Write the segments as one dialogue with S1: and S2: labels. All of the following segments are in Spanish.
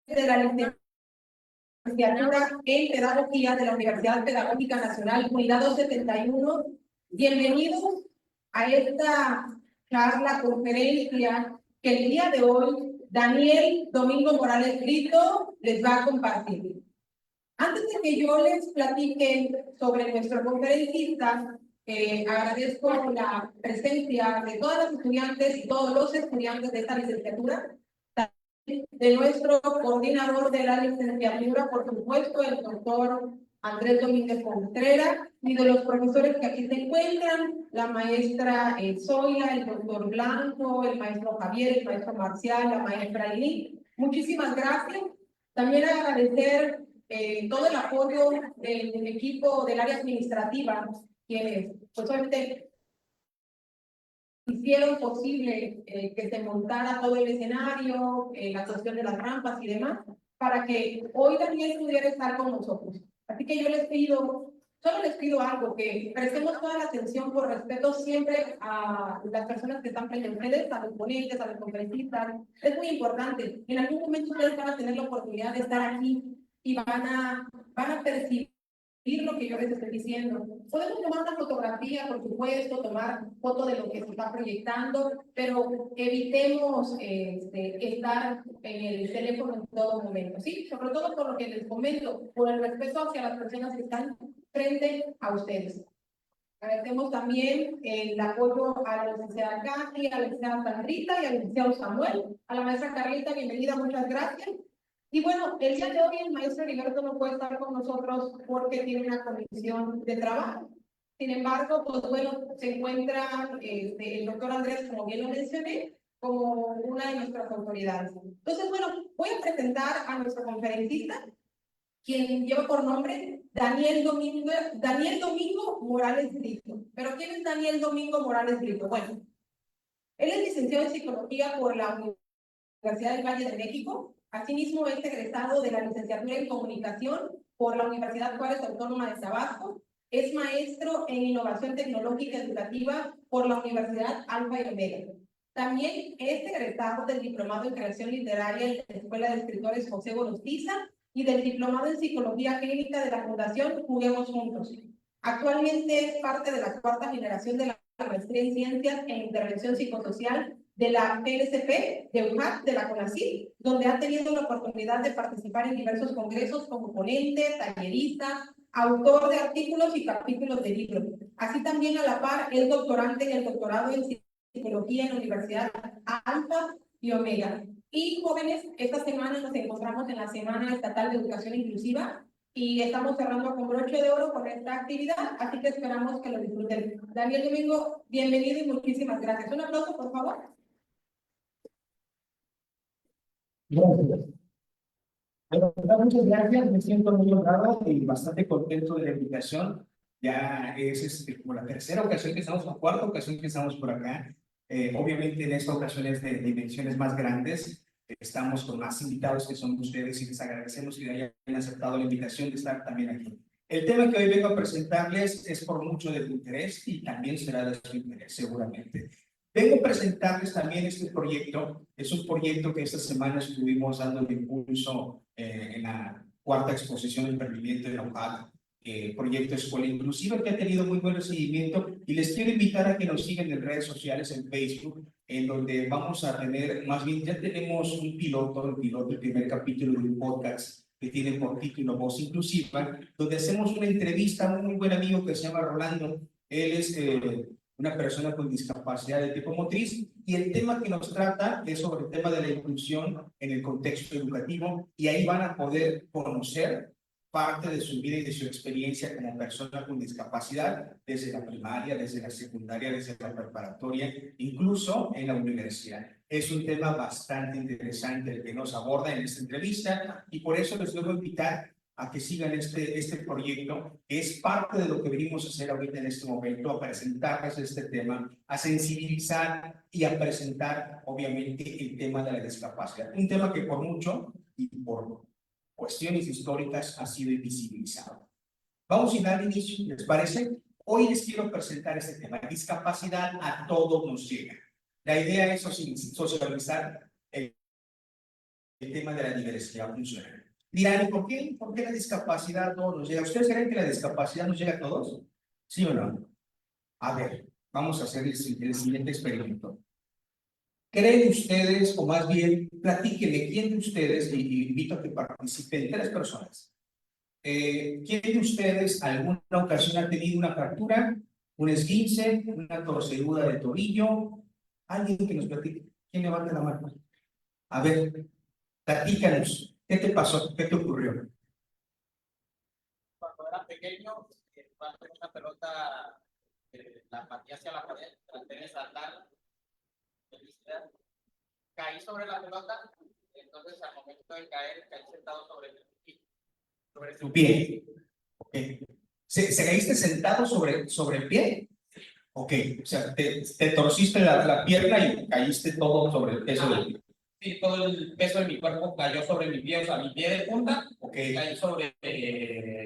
S1: de la licenciatura en Pedagogía de la Universidad Pedagógica Nacional, Unidad 271. Bienvenidos a esta charla, conferencia que el día de hoy Daniel Domingo Morales Brito les va a compartir. Antes de que yo les platique sobre nuestro conferencista, agradezco la presencia de todas las estudiantes y todos los estudiantes de esta licenciatura, de nuestro coordinador de la licenciatura, por supuesto, el doctor Andrés Domínguez Contreras, y de los profesores que aquí se encuentran, la maestra Zoila, el doctor Blanco, el maestro Javier, el maestro Marcial, la maestra Eileen. Muchísimas gracias. También agradecer todo el apoyo del equipo del área administrativa, quienes pues obviamente hicieron posible que se montara todo el escenario, la cuestión de las rampas y demás, para que hoy también pudiera estar con nosotros. Así que yo les pido, solo les pido algo, que prestemos toda la atención por respeto siempre a las personas que están frente a ustedes, a los ponentes, a los conferencistas. Es muy importante. En algún momento ustedes van a tener la oportunidad de estar aquí y van a percibir lo que yo les estoy diciendo. Podemos tomar una fotografía, por supuesto, tomar foto de lo que se está proyectando, pero evitemos estar en el teléfono en todo momento, ¿sí? Sobre todo por lo que les comento, por el respeto hacia las personas que están frente a ustedes. Agradecemos también el apoyo a la licenciada Katy, a la licenciada Sandrita y al licenciado Samuel, a la maestra Carlita, bienvenida, muchas gracias. Y bueno, el día de hoy el maestro Heriberto no puede estar con nosotros porque tiene una comisión de trabajo. Sin embargo, pues bueno, se encuentra el doctor Andrés, como bien lo mencioné, como una de nuestras autoridades. Entonces, bueno, voy a presentar a nuestro conferencista, quien lleva por nombre Daniel Domingo Morales Brito. ¿Pero quién es Daniel Domingo Morales Brito? Bueno, él es licenciado en Psicología por la Universidad del Valle de México. Asimismo, es egresado de la licenciatura en Comunicación por la Universidad Juárez Autónoma de Tabasco. Es maestro en Innovación Tecnológica Educativa por la Universidad Alfa y Omega. También es egresado del Diplomado en Creación Literaria en la Escuela de Escritores José Gorostiza y del Diplomado en Psicología Clínica de la Fundación Juguemos Juntos. Actualmente es parte de la cuarta generación de la maestría en Ciencias e Intervención Psicosocial de la PSP, de UJAT, de la CONACYT, donde ha tenido la oportunidad de participar en diversos congresos como ponente, tallerista, autor de artículos y capítulos de libros. Así también a la par es doctorante en el doctorado en Psicología en la Universidad Alfa y Omega. Y jóvenes, esta semana nos encontramos en la Semana Estatal de Educación Inclusiva y estamos cerrando con broche de oro con esta actividad, así que esperamos que lo disfruten. Daniel Domingo, bienvenido y muchísimas gracias. Un aplauso, por favor.
S2: Gracias. De verdad, muchas gracias, me siento muy honrado y bastante contento de la invitación. Ya es como la tercera ocasión que estamos, o cuarta ocasión que estamos por acá. Obviamente en esta ocasión es de dimensiones más grandes. Estamos con más invitados que son ustedes y les agradecemos que hayan aceptado la invitación de estar también aquí. El tema que hoy vengo a presentarles es por mucho de tu interés y también será de su interés, seguramente. Vengo a presentarles también este proyecto. Es un proyecto que esta semana estuvimos dando el impulso en la cuarta exposición de emprendimiento de la UJAT, proyecto Escuela Inclusiva, que ha tenido muy buen recibimiento. Y les quiero invitar a que nos sigan en redes sociales, en Facebook, en donde vamos a tener, más bien ya tenemos un piloto, el primer capítulo de un podcast que tiene por título Voz Inclusiva, donde hacemos una entrevista a un muy buen amigo que se llama Rolando. Él es una persona con discapacidad de tipo motriz, y el tema que nos trata es sobre el tema de la inclusión en el contexto educativo, y ahí van a poder conocer parte de su vida y de su experiencia como persona con discapacidad, desde la primaria, desde la secundaria, desde la preparatoria, incluso en la universidad. Es un tema bastante interesante el que nos aborda en esta entrevista, y por eso les debo invitar a que sigan este proyecto. Es parte de lo que venimos a hacer ahorita en este momento, a presentarles este tema, a sensibilizar y a presentar, obviamente, el tema de la discapacidad. Un tema que por mucho y por cuestiones históricas ha sido invisibilizado. Vamos a dar inicio, ¿les parece? Hoy les quiero presentar este tema. Discapacidad a todos nos llega. La idea es socializar el tema de la diversidad funcional. Dirán, ¿por qué la discapacidad a todos nos llega? ¿Ustedes creen que la discapacidad nos llega a todos? ¿Sí o no? A ver, vamos a hacer el siguiente experimento. ¿Creen ustedes, o más bien, platíquenme, quién de ustedes, y invito a que participen 3 personas, quién de ustedes alguna ocasión ha tenido una fractura, un esguince, una torcedura de tobillo? Alguien que nos platique. ¿Quién levanta la mano? A ver, platícanos. ¿Qué te pasó? ¿Qué te ocurrió?
S3: Cuando era pequeño, cuando una pelota la partí hacia la pared, traté de saltar, caí sobre la pelota, entonces al momento de caer, caí sentado sobre
S2: Tu pie. Okay. ¿Se caíste sentado sobre el pie? Ok, o sea, te torciste la pierna y caíste todo sobre el peso del pie.
S3: Sí, todo el peso de mi cuerpo cayó sobre mi pie, o sea, mi pie de punta,
S2: Okay.
S3: caí sobre,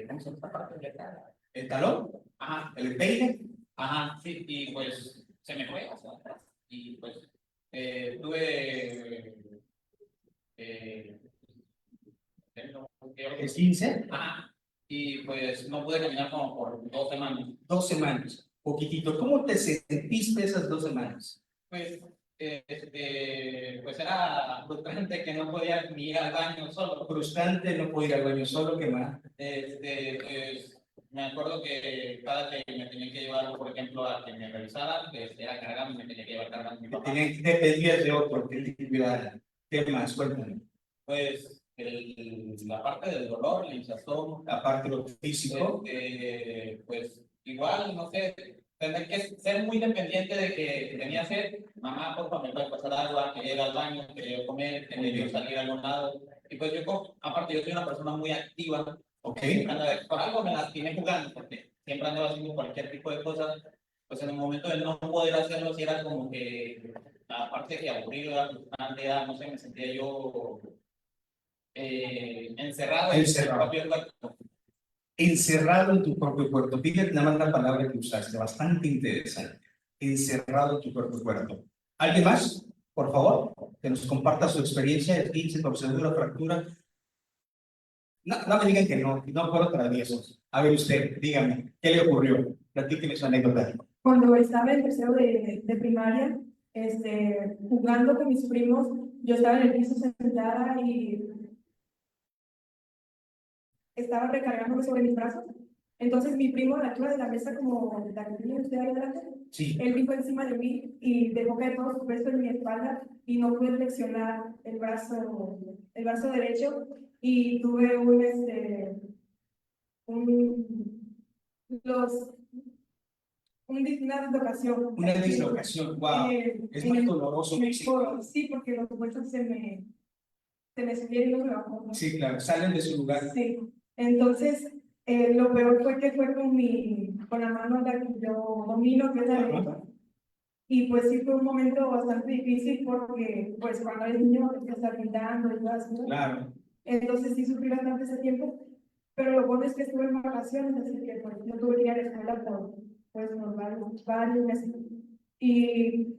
S3: ¿cómo se llama esta parte de acá?
S2: ¿El talón?
S3: Ajá,
S2: ¿El peine?
S3: ajá, sí, y pues se me fue, o sea, y pues tuve,
S2: ¿Es 15?
S3: ajá, y pues no pude caminar como por 2 semanas.
S2: 2 semanas, poquitito. ¿Cómo te sentiste esas 2 semanas?
S3: Pues, pues era frustrante que no podía ni ir al baño solo.
S2: Frustrante, no puedo ir al baño solo, ¿qué más?
S3: Pues, me acuerdo que cada que me tenía que llevar, por ejemplo, a que me revisara, era cargando, me tenía que llevar cargando a mi papá.
S2: Dependías de otro que te cuidara. ¿Qué más? Cuéntame.
S3: Pues, la parte del dolor, la hinchazón,
S2: Aparte de lo físico.
S3: pues, igual, no sé, tener que ser muy dependiente de que tenía sed, mamá, por favor, me puede pasar agua, que ir al baño, que comer, que yo salir a algún lado. Y pues yo, aparte, yo soy una persona muy activa.
S2: Ok.
S3: Por algo me lastimé jugando, porque siempre andaba haciendo cualquier tipo de cosas. Pues en el momento de no poder hacerlo, sí era como que, aparte que aburrido, era frustrante, no sé, me sentía yo encerrado en mi propio cuerpo.
S2: Encerrado en tu propio cuerpo. Fíjate nada más la palabra que usaste, bastante interesante. Encerrado en tu propio cuerpo. ¿Alguien más? Por favor, que nos comparta su experiencia de 15 torcedura, fractura. No me digan que no fueron traviesos. A ver usted, dígame, ¿qué le ocurrió? Platíqueme su anécdota.
S4: Cuando estaba en tercero de primaria, jugando con mis primos, yo estaba en el piso sentada y estaba recargándome sobre mis brazos. Entonces mi primo a la altura de la mesa, como la que tiene usted ahí adelante,
S2: Sí.
S4: él vino encima de mí y dejó caer todo su peso en mi espalda y no pude flexionar el brazo derecho y tuve una dislocación.
S2: Una dislocación, wow. Es muy doloroso.
S4: Sí, porque los huesos se me subieron y no me bajó, ¿no?
S2: Sí, claro, salen de su lugar.
S4: Sí, entonces lo peor fue que fue con la mano la que yo domino, que es la derecha. Y pues sí fue un momento bastante difícil porque pues cuando eres niño te estás pintando y todo así, ¿no?
S2: Claro.
S4: Entonces sí sufrí bastante ese tiempo, pero lo bueno es que estuve en vacaciones, así que pues no tuve que ir a la escuela por varios meses. Y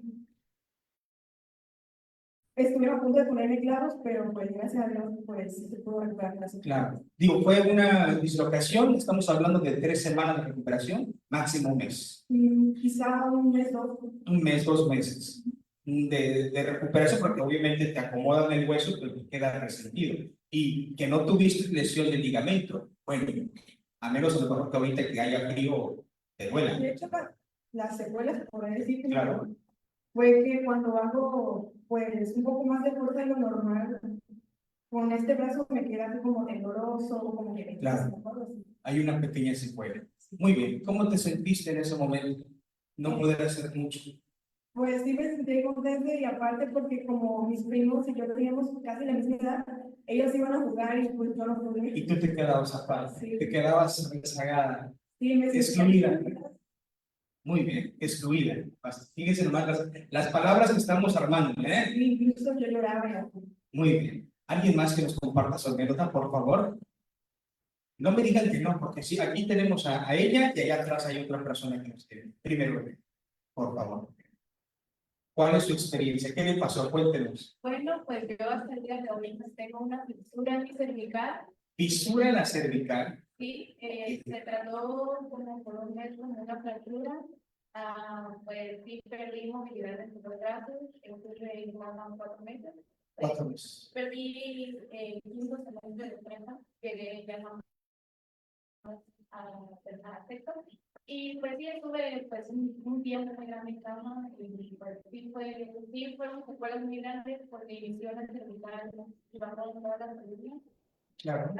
S4: estuve a punto de ponerme clavos, pero pues gracias a Dios pues sí se pudo recuperar la situación.
S2: Claro. Digo, fue una dislocación, estamos hablando de 3 semanas de recuperación, máximo un mes.
S4: Quizá un mes, 2.
S2: Un mes, 2 meses de recuperación, porque obviamente te acomodan el hueso, pero te queda resentido. Y que no tuviste lesión del ligamento, bueno, a menos a lo mejor que ahorita que haya frío, te duela.
S4: De hecho, las secuelas, por decir,
S2: Claro.
S4: fue que cuando hago pues un poco más de fuerza de lo normal, con este brazo me queda así como tembloroso, como que me
S2: Claro. Hay una pequeña secuela. Muy bien, ¿cómo te sentiste en ese momento? No poder hacer mucho.
S4: Pues sí me sentí contenta y aparte porque como mis primos y yo teníamos casi la misma edad, ellos iban a jugar y pues yo no pude.
S2: Y tú te quedabas aparte,
S4: Sí.
S2: te quedabas rezagada,
S4: Sí, me sentí
S2: excluida. Muy bien, excluida. Fíjense nomás las palabras que estamos armando, ¿eh?
S4: Sí, incluso yo lloraba.
S2: Muy bien. ¿Alguien más que nos comparta su anécdota, por favor? No me digan que no, porque sí, aquí tenemos a ella y allá atrás hay otra persona que nos tiene. Primero, por favor. ¿Cuál es su experiencia? ¿Qué le pasó? Cuéntenos.
S5: Bueno, pues yo hasta el día de hoy pues, tengo una fisura en mi cervical.
S2: Fisura en la cervical.
S5: Sí, se trató como por un mes con una fractura. Pues sí, perdí movilidad en los brazos. Estuve igual 4 meses.
S2: 4 meses.
S5: Perdí 5 semestres de prensa. Llegué ya no a sexto. Y pues sí, estuve pues un tiempo muy grande en cama y pues sí fueron secuelas muy grandes porque inició la cervical y bajó toda la familia.
S2: Claro.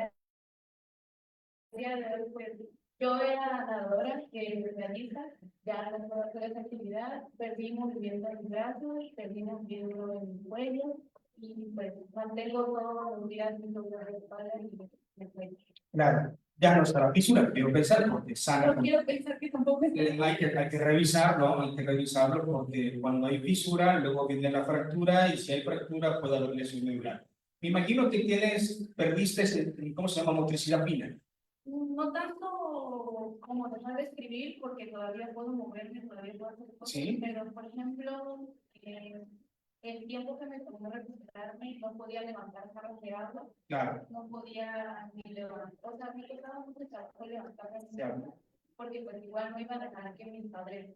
S5: Día de hoy, pues, yo era nadadora, especialista, ya no puedo hacer esa actividad, perdí movimiento en mis brazos, perdí movimiento en mi cuello y pues mantengo todos los días mi dolor de espalda y de cuello.
S2: Claro. Ya no está la fisura, quiero pensar, porque sana.
S5: No quiero pensar que tampoco es
S2: Hay que revisarlo, porque cuando hay fisura, luego viene la fractura, y si hay fractura puede haber lesión neural. Me imagino que perdiste, ¿cómo se llama? Motricidad fina.
S5: no tanto como dejar de escribir, porque todavía puedo moverme, todavía puedo hacer cosas,
S2: Sí.
S5: pero por ejemplo, el tiempo que me tomó recuperarme, no podía levantar jarros de agua,
S2: Claro.
S5: no podía ni levantar, o sea, me costaba mucho trabajo levantarme,
S2: Claro.
S5: porque pues igual no iba a dejar que mis padres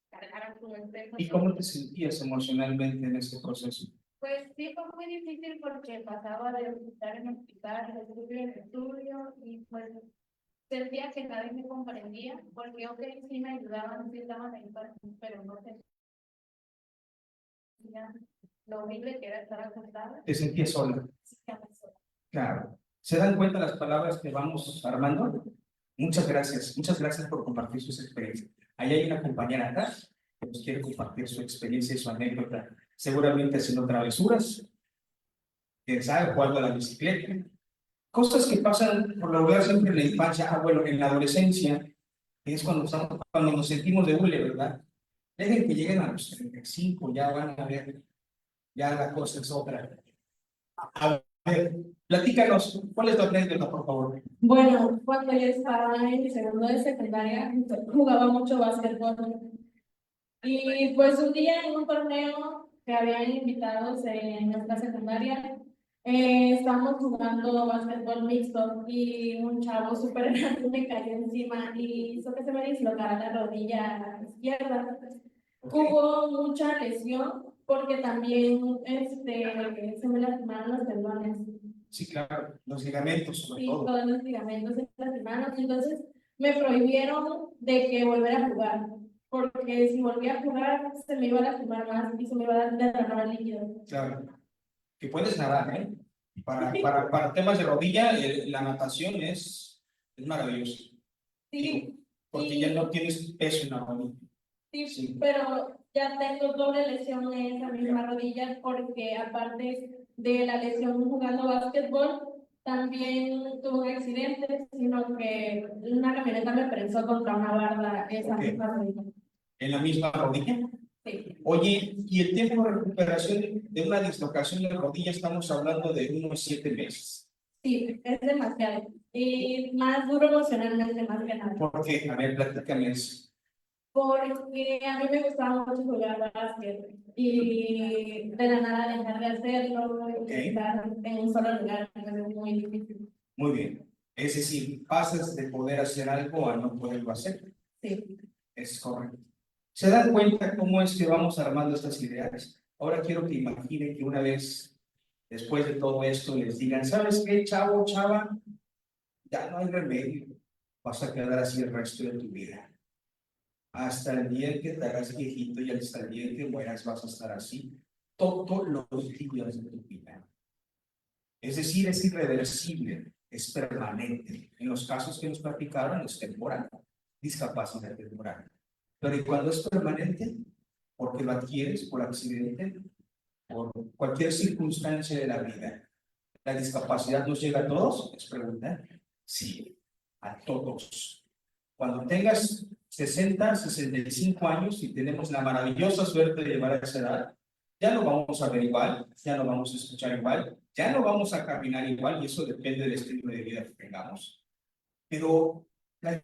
S5: cargaran con el peso.
S2: ¿Y cómo te sentías emocionalmente en ese proceso?
S5: Pues sí, fue muy difícil porque pasaba de estar en hospital, de estudio en estudio, y pues sentía que nadie me comprendía, porque ok, sí me ayudaban, sí daban la información, pero no tenía lo horrible que era estar acostada.
S2: ¿Te sentías sola?
S5: Sí, ya me sola.
S2: Claro. ¿Se dan cuenta las palabras que vamos armando? Muchas gracias por compartir sus experiencias. Ahí hay una compañera acá que nos quiere compartir su experiencia y su anécdota, seguramente haciendo travesuras, quién sabe, jugando a la bicicleta, cosas que pasan por lo regular siempre en la infancia, bueno, en la adolescencia, que es cuando nos sentimos de hule, ¿verdad? Dejen que lleguen a los 35, ya van a ver, ya la cosa es otra. A ver, platícanos, ¿cuál es tu anécdota, por favor?
S6: Bueno, cuando yo estaba en segundo de secundaria, jugaba mucho básquetbol. Y pues un día en un torneo que habían invitados en nuestra secundaria, estábamos jugando básquetbol mixto y un chavo súper grande me cayó encima y hizo que se me dislocara la rodilla izquierda. Hubo mucha lesión porque también se me lastimaron los tendones.
S2: Sí, claro, los ligamentos, sobre
S6: Sí,
S2: todo.
S6: todos los ligamentos de las manos. Entonces me prohibieron de que volviera a jugar, porque si volvía a jugar se me iba a lastimar más y se me iba a derramar líquido.
S2: Claro, que puedes nadar, ¿eh? Para temas de rodilla, la natación es maravilloso.
S6: Sí,
S2: Porque ya no tienes peso en la rodilla.
S6: sí,
S2: Sí.
S6: pero ya tengo doble lesión en esa misma rodilla porque aparte de la lesión jugando básquetbol, también tuve un accidente, sino que una camioneta me prensó contra una barda esa
S2: Ok.
S6: misma rodilla.
S2: ¿En la misma rodilla?
S6: Sí.
S2: Oye, y el tiempo de recuperación de una dislocación de rodilla estamos hablando de unos 7 meses.
S6: Sí, es demasiado. Y más duro emocionalmente, más que nada.
S2: ¿Por qué? A ver, platícame eso.
S6: Porque a mí me gustaba mucho jugar básquet y de la nada dejar de hacerlo y estar en un solo lugar es muy difícil.
S2: Muy bien. Es decir, pasas de poder hacer algo a no poderlo hacer.
S6: Sí.
S2: Es correcto. ¿Se dan cuenta cómo es que vamos armando estas ideas? Ahora quiero que imaginen que una vez, después de todo esto, les digan, ¿sabes qué, chavo, chava? Ya no hay remedio. Vas a quedar así el resto de tu vida. Hasta el día en que te hagas viejito y hasta el día en que mueras vas a estar así todos los días de tu vida. Es decir, es irreversible, es permanente. En los casos que nos platicaron es temporal, discapacidad temporal. Pero ¿y cuando es permanente? Porque lo adquieres por accidente, por cualquier circunstancia de la vida. ¿La discapacidad nos llega a todos? Es pregunta. Sí, a todos. Cuando tengas 60, 65 años y tenemos la maravillosa suerte de llevar a esa edad, ya no vamos a ver igual, ya no vamos a escuchar igual, ya no vamos a caminar igual, y eso depende del estilo de vida que tengamos. Pero la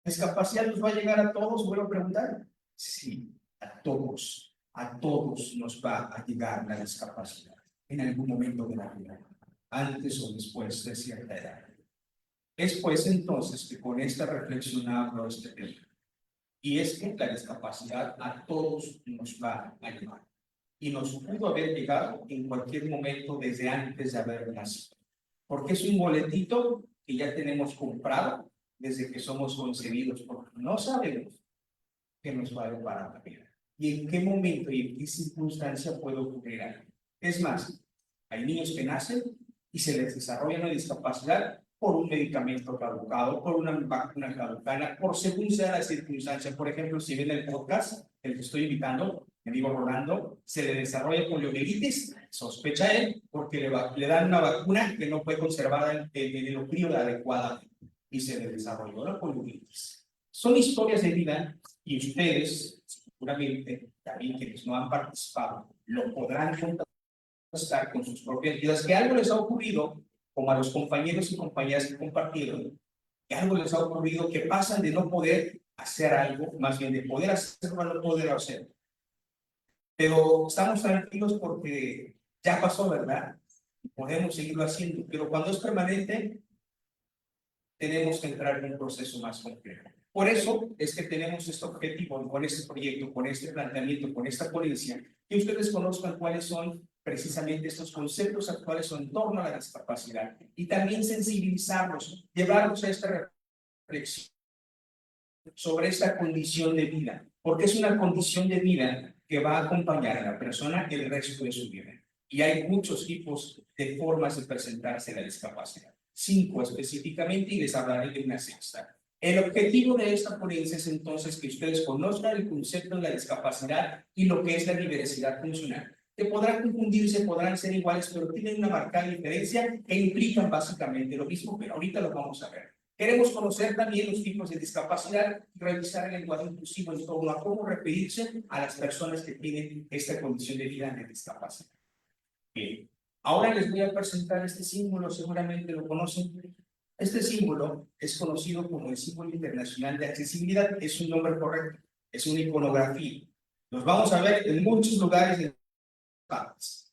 S2: discapacidad nos va a llegar a todos, vuelvo a preguntar. Sí, a todos nos va a llegar la discapacidad en algún momento de la vida, antes o después de cierta edad. Es pues entonces que con esta reflexión hablo este tema. Y es que la discapacidad a todos nos va a llegar. Y nos pudo haber llegado en cualquier momento desde antes de haber nacido. Porque es un boletito que ya tenemos comprado desde que somos concebidos, porque no sabemos qué nos va a deparar la vida. Y en qué momento y en qué circunstancia puede ocurrir algo. Es más, hay niños que nacen y se les desarrolla una discapacidad por un medicamento caducado, por una vacuna caducada, por según sea la circunstancia. Por ejemplo, si ven el podcast, el que estoy invitando, mi amigo Rolando, se le desarrolla poliomielitis, sospecha él, porque le dan una vacuna que no fue conservada en el frío adecuadamente y se le desarrolló la poliomielitis. Son historias de vida y ustedes, seguramente, también quienes no han participado, lo podrán contrastar con sus propias vidas, que algo les ha ocurrido, como a los compañeros y compañeras que compartieron, que algo les ha ocurrido, que pasan de no poder hacer algo, más bien de poder hacerlo a no poder hacerlo. Pero estamos tranquilos porque ya pasó, ¿verdad? Podemos seguirlo haciendo, pero cuando es permanente, tenemos que entrar en un proceso más complejo. Por eso es que tenemos este objetivo con este proyecto, con este planteamiento, con esta ponencia, que ustedes conozcan cuáles son precisamente estos conceptos actuales en torno a la discapacidad y también sensibilizarlos, llevarlos a esta reflexión sobre esta condición de vida, porque es una condición de vida que va a acompañar a la persona el resto de su vida. Y hay muchos tipos de formas de presentarse la discapacidad, 5 específicamente, y les hablaré de una 6ª. El objetivo de esta ponencia es entonces que ustedes conozcan el concepto de la discapacidad y lo que es la diversidad funcional, que podrán confundirse, podrán ser iguales, pero tienen una marcada diferencia e implican básicamente lo mismo, pero ahorita lo vamos a ver. Queremos conocer también los tipos de discapacidad y revisar el lenguaje inclusivo en torno a cómo referirse a las personas que tienen esta condición de vida de discapacidad. Bien, ahora les voy a presentar este símbolo, seguramente lo conocen. Este símbolo es conocido como el símbolo internacional de accesibilidad, es un nombre correcto, es una iconografía. Los vamos a ver en muchos lugares de partes.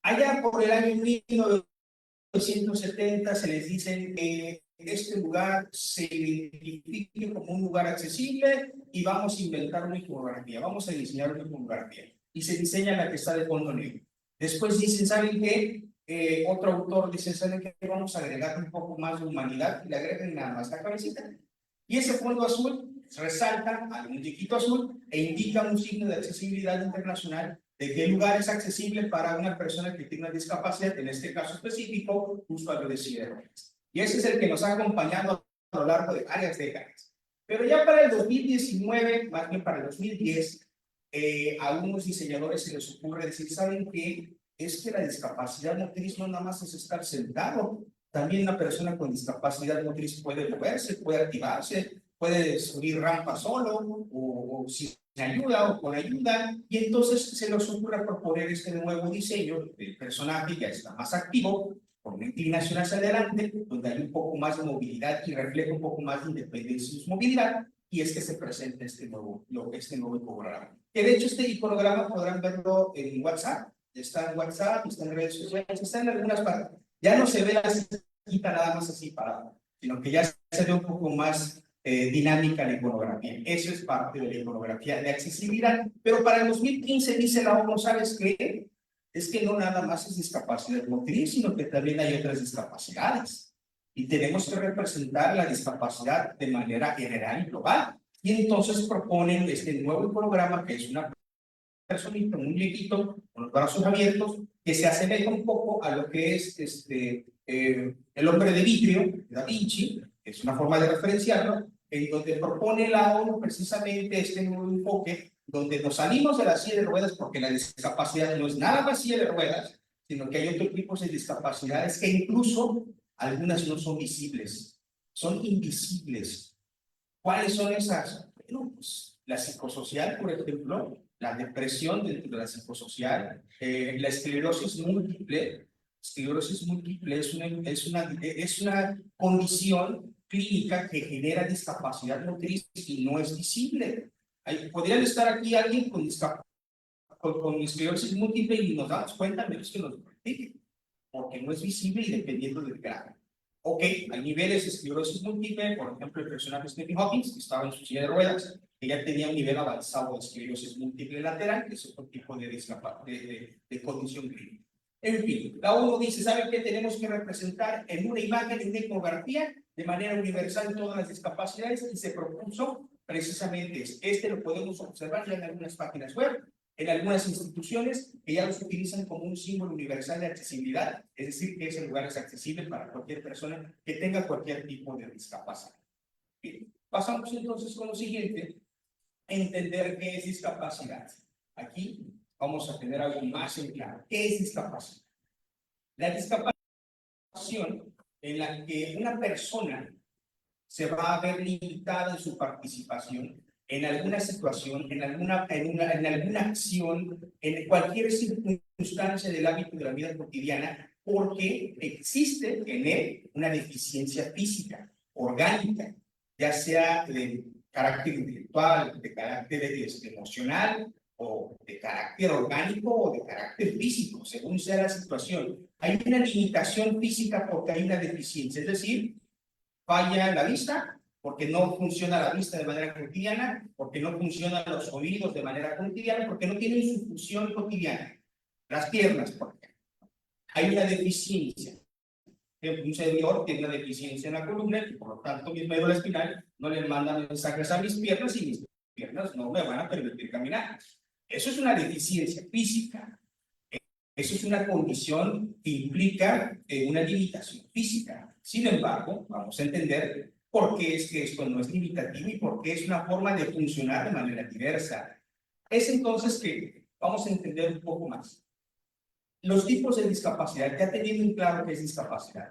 S2: Allá por el año 1970 se les dice que este lugar se identifique como un lugar accesible y vamos a inventar una iconografía, vamos a diseñar una iconografía. Y se diseña la que está de fondo negro. Después dicen, ¿saben qué? Otro autor dice, ¿saben qué? Vamos a agregar un poco más de humanidad y le agregan nada más la cabecita. Y ese fondo azul resalta al muñequito azul e indica un signo de accesibilidad internacional de qué lugar es accesible para una persona que tiene una discapacidad, en este caso específico, usuario de silla de ruedas. Y ese es el que nos ha acompañado a lo largo de varias décadas. Pero ya para el 2019, más bien para el 2010, a unos diseñadores se les ocurre decir, ¿saben qué? Es que la discapacidad motriz no nada más es estar sentado. También una persona con discapacidad motriz puede moverse, puede activarse, puede subir rampa solo o sin ayuda o con ayuda. Y entonces se les ocurre proponer este nuevo diseño del personaje, ya está más activo, con una inclinación hacia adelante, donde hay un poco más de movilidad y refleja un poco más de independencia y su movilidad. Y es que se presenta este nuevo iconograma. Que de hecho este iconograma podrán verlo en WhatsApp, está en WhatsApp, está en redes sociales, está en algunas partes. Ya no se ve la cita nada más así parada, sino que ya se ve un poco más dinámica la iconografía. Eso es parte de la iconografía de accesibilidad. Pero para el 2015 dice la ONU, ¿sabes qué? Es que no nada más es discapacidad motriz, sino que también hay otras discapacidades. Y tenemos que representar la discapacidad de manera general y global. Y entonces proponen este nuevo programa, que es una personita, un muñequito con los brazos abiertos, que se asemeja un poco a lo que es el hombre de vidrio, Da Vinci, que es una forma de referenciarlo, en donde propone la ONU precisamente este nuevo enfoque, donde nos salimos de la silla de ruedas, porque la discapacidad no es nada más silla de ruedas, sino que hay otros tipos de discapacidades que incluso algunas no son visibles, son invisibles. ¿Cuáles son esas? Bueno, pues la psicosocial, por ejemplo, la depresión dentro de la psicosocial, la esclerosis múltiple. Esclerosis múltiple es una condición clínica que genera discapacidad motriz y no es visible. Podrían estar aquí alguien con esclerosis múltiple y nos damos cuenta menos que nos practique, porque no es visible y dependiendo del grado. Ok, hay niveles de esclerosis múltiple, por ejemplo, el personaje Stephen Hawking, que estaba en su silla de ruedas, que ya tenía un nivel avanzado de esclerosis múltiple lateral, que es otro tipo de condición clínica. En fin, la ONU dice, ¿saben qué? Tenemos que representar en una imagen, en una ecografía, de manera universal todas las discapacidades, y se propuso precisamente lo podemos observar ya en algunas páginas web, en algunas instituciones que ya los utilizan como un símbolo universal de accesibilidad, es decir, que ese lugar es accesible para cualquier persona que tenga cualquier tipo de discapacidad. Bien, pasamos entonces con lo siguiente, entender qué es discapacidad. Aquí vamos a tener algo más en claro. ¿Qué es discapacidad? La discapacidad es una situación en la que una persona se va a ver limitada en su participación en alguna situación, en alguna acción, en cualquier circunstancia del hábito de la vida cotidiana, porque existe en él una deficiencia física, orgánica, ya sea de carácter intelectual, de carácter emocional, o de carácter orgánico, o de carácter físico, según sea la situación. Hay una limitación física porque hay una deficiencia, es decir, falla la vista, porque no funciona la vista de manera cotidiana, porque no funcionan los oídos de manera cotidiana, porque no tienen su función cotidiana. Las piernas, por ejemplo. Hay una deficiencia. Un servidor tiene una deficiencia en la columna y por lo tanto mi médula espinal no le manda mensajes a mis piernas y mis piernas no me van a permitir caminar. Eso es una deficiencia física. Eso es una condición que implica una limitación física. Sin embargo, vamos a entender por qué es que esto no es limitativo y por qué es una forma de funcionar de manera diversa. Es entonces que vamos a entender un poco más. Los tipos de discapacidad, ya teniendo en claro qué es discapacidad.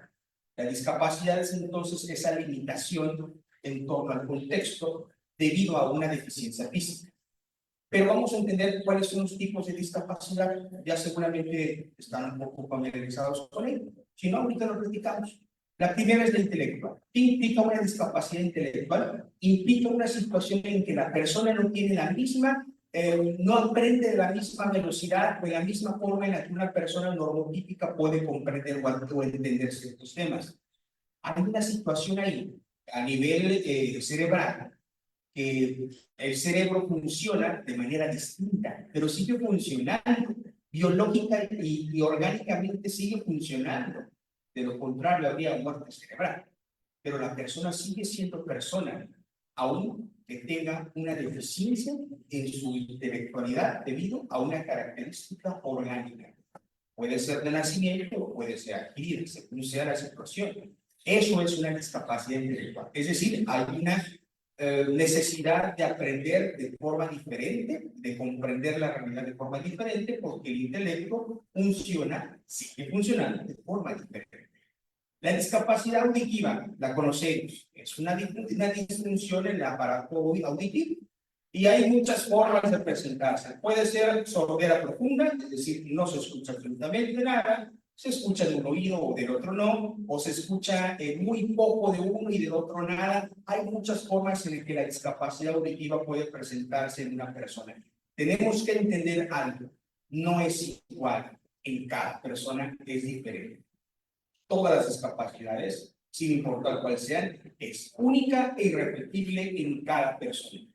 S2: La discapacidad es entonces esa limitación en torno al contexto debido a una deficiencia física. Pero vamos a entender cuáles son los tipos de discapacidad. Ya seguramente están un poco familiarizados con ello. Si no, ahorita lo platicamos. La primera es la intelectual. ¿Qué implica una discapacidad intelectual? Implica una situación en que la persona no tiene la misma, no aprende de la misma velocidad o de la misma forma en la que una persona normotípica puede comprender o entender ciertos temas. Hay una situación ahí, a nivel cerebral, que el cerebro funciona de manera distinta, pero sigue funcionando, biológica y orgánicamente sigue funcionando. De lo contrario, habría muerte cerebral. Pero la persona sigue siendo persona, aún que tenga una deficiencia en su intelectualidad debido a una característica orgánica. Puede ser de nacimiento o puede ser adquirida, según sea la situación. Eso es una discapacidad intelectual. Es decir, hay una necesidad de aprender de forma diferente, de comprender la realidad de forma diferente, porque el intelecto funciona, sigue funcionando de forma diferente. La discapacidad auditiva, la conocemos, es una disfunción en el aparato auditivo y hay muchas formas de presentarse. Puede ser sordera profunda, es decir, no se escucha absolutamente nada, se escucha de un oído o del otro no, o se escucha muy poco de uno y del otro nada. Hay muchas formas en las que la discapacidad auditiva puede presentarse en una persona. Tenemos que entender algo, no es igual en cada persona, es diferente. Todas las discapacidades, sin importar cuál sean, es única e irrepetible en cada persona.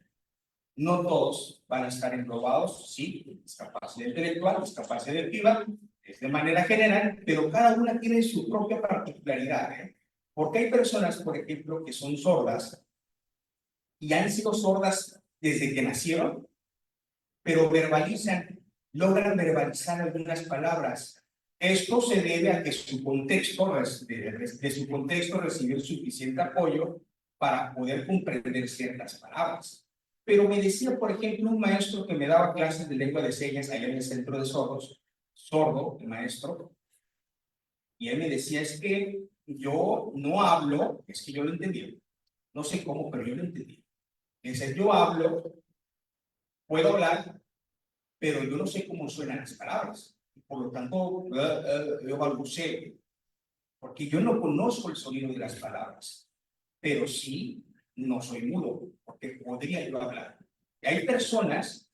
S2: No todos van a estar englobados, sí, discapacidad intelectual, discapacidad auditiva, es de manera general, pero cada una tiene su propia particularidad, porque hay personas, por ejemplo, que son sordas y han sido sordas desde que nacieron, pero logran verbalizar algunas palabras. Esto se debe a que su contexto, de su contexto recibió suficiente apoyo para poder comprender ciertas palabras. Pero me decía, por ejemplo, un maestro que me daba clases de lengua de señas allá en el centro de sordos, sordo, el maestro, y él me decía, es que yo no hablo, es que yo lo entendí, no sé cómo, pero yo lo entendí. Dice, yo hablo, puedo hablar, pero yo no sé cómo suenan las palabras. Por lo tanto, yo balbuceo, porque yo no conozco el sonido de las palabras, pero sí no soy mudo, porque podría yo hablar. Hay personas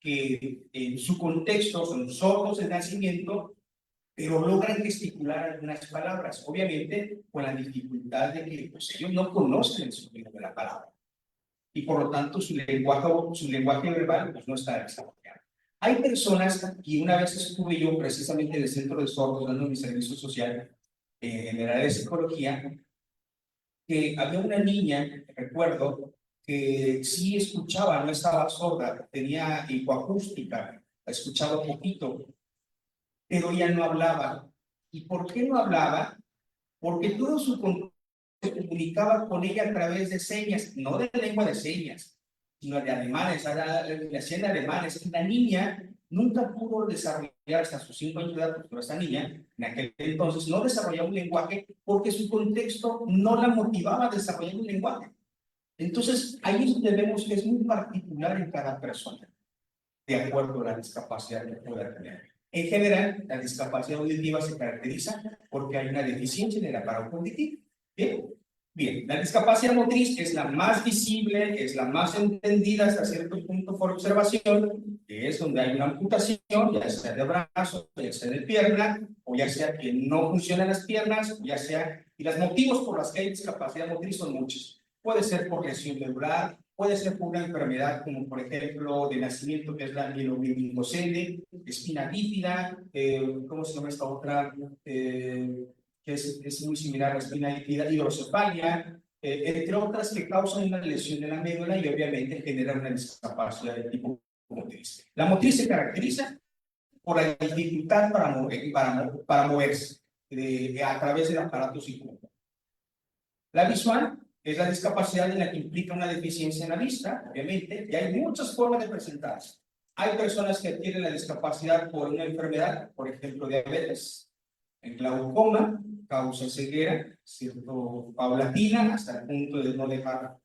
S2: que en su contexto son sordos de nacimiento, pero logran gesticular algunas palabras, obviamente con la dificultad de que pues, ellos no conocen el sonido de la palabra y por lo tanto su lenguaje verbal pues, no está desarrollado. Hay personas, y una vez estuve yo precisamente en el centro de sordos dando mi servicio social en el área de psicología, que había una niña, recuerdo, que sí escuchaba, no estaba sorda, tenía hipoacústica, escuchaba poquito, pero ella no hablaba. ¿Y por qué no hablaba? Porque todo su contexto se comunicaba con ella a través de señas, no de lengua de señas, sino de alemanes, le hacían alemanes. La niña nunca pudo desarrollar hasta sus 5 años de edad, pero esta niña en aquel entonces no desarrollaba un lenguaje porque su contexto no la motivaba a desarrollar un lenguaje. Entonces, ahí es donde vemos que es muy particular en cada persona, de acuerdo a la discapacidad que pueda tener. En general, la discapacidad auditiva se caracteriza porque hay una deficiencia en el aparato auditivo. Bien, bien. La discapacidad motriz es la más visible, es la más entendida hasta cierto punto por observación, que es donde hay una amputación, ya sea de brazo, ya sea de pierna, o ya sea que no funcionan las piernas, ya sea... Y los motivos por los que hay discapacidad motriz son muchos. Puede ser por lesión medular, puede ser por una enfermedad como por ejemplo de nacimiento que es la mielomeningocele, espina bífida, ¿cómo se llama esta otra? Que es muy similar a la espina bífida, hidrocefalia, entre otras que causan una lesión de la médula y obviamente generan una discapacidad de tipo motriz. La motriz se caracteriza por la dificultad para moverse a través del aparato psicomotor. La visual es la discapacidad en la que implica una deficiencia en la vista, obviamente, y hay muchas formas de presentarse. Hay personas que adquieren la discapacidad por una enfermedad, por ejemplo, diabetes, el glaucoma, causa ceguera, cierto, paulatina, hasta el punto de no dejar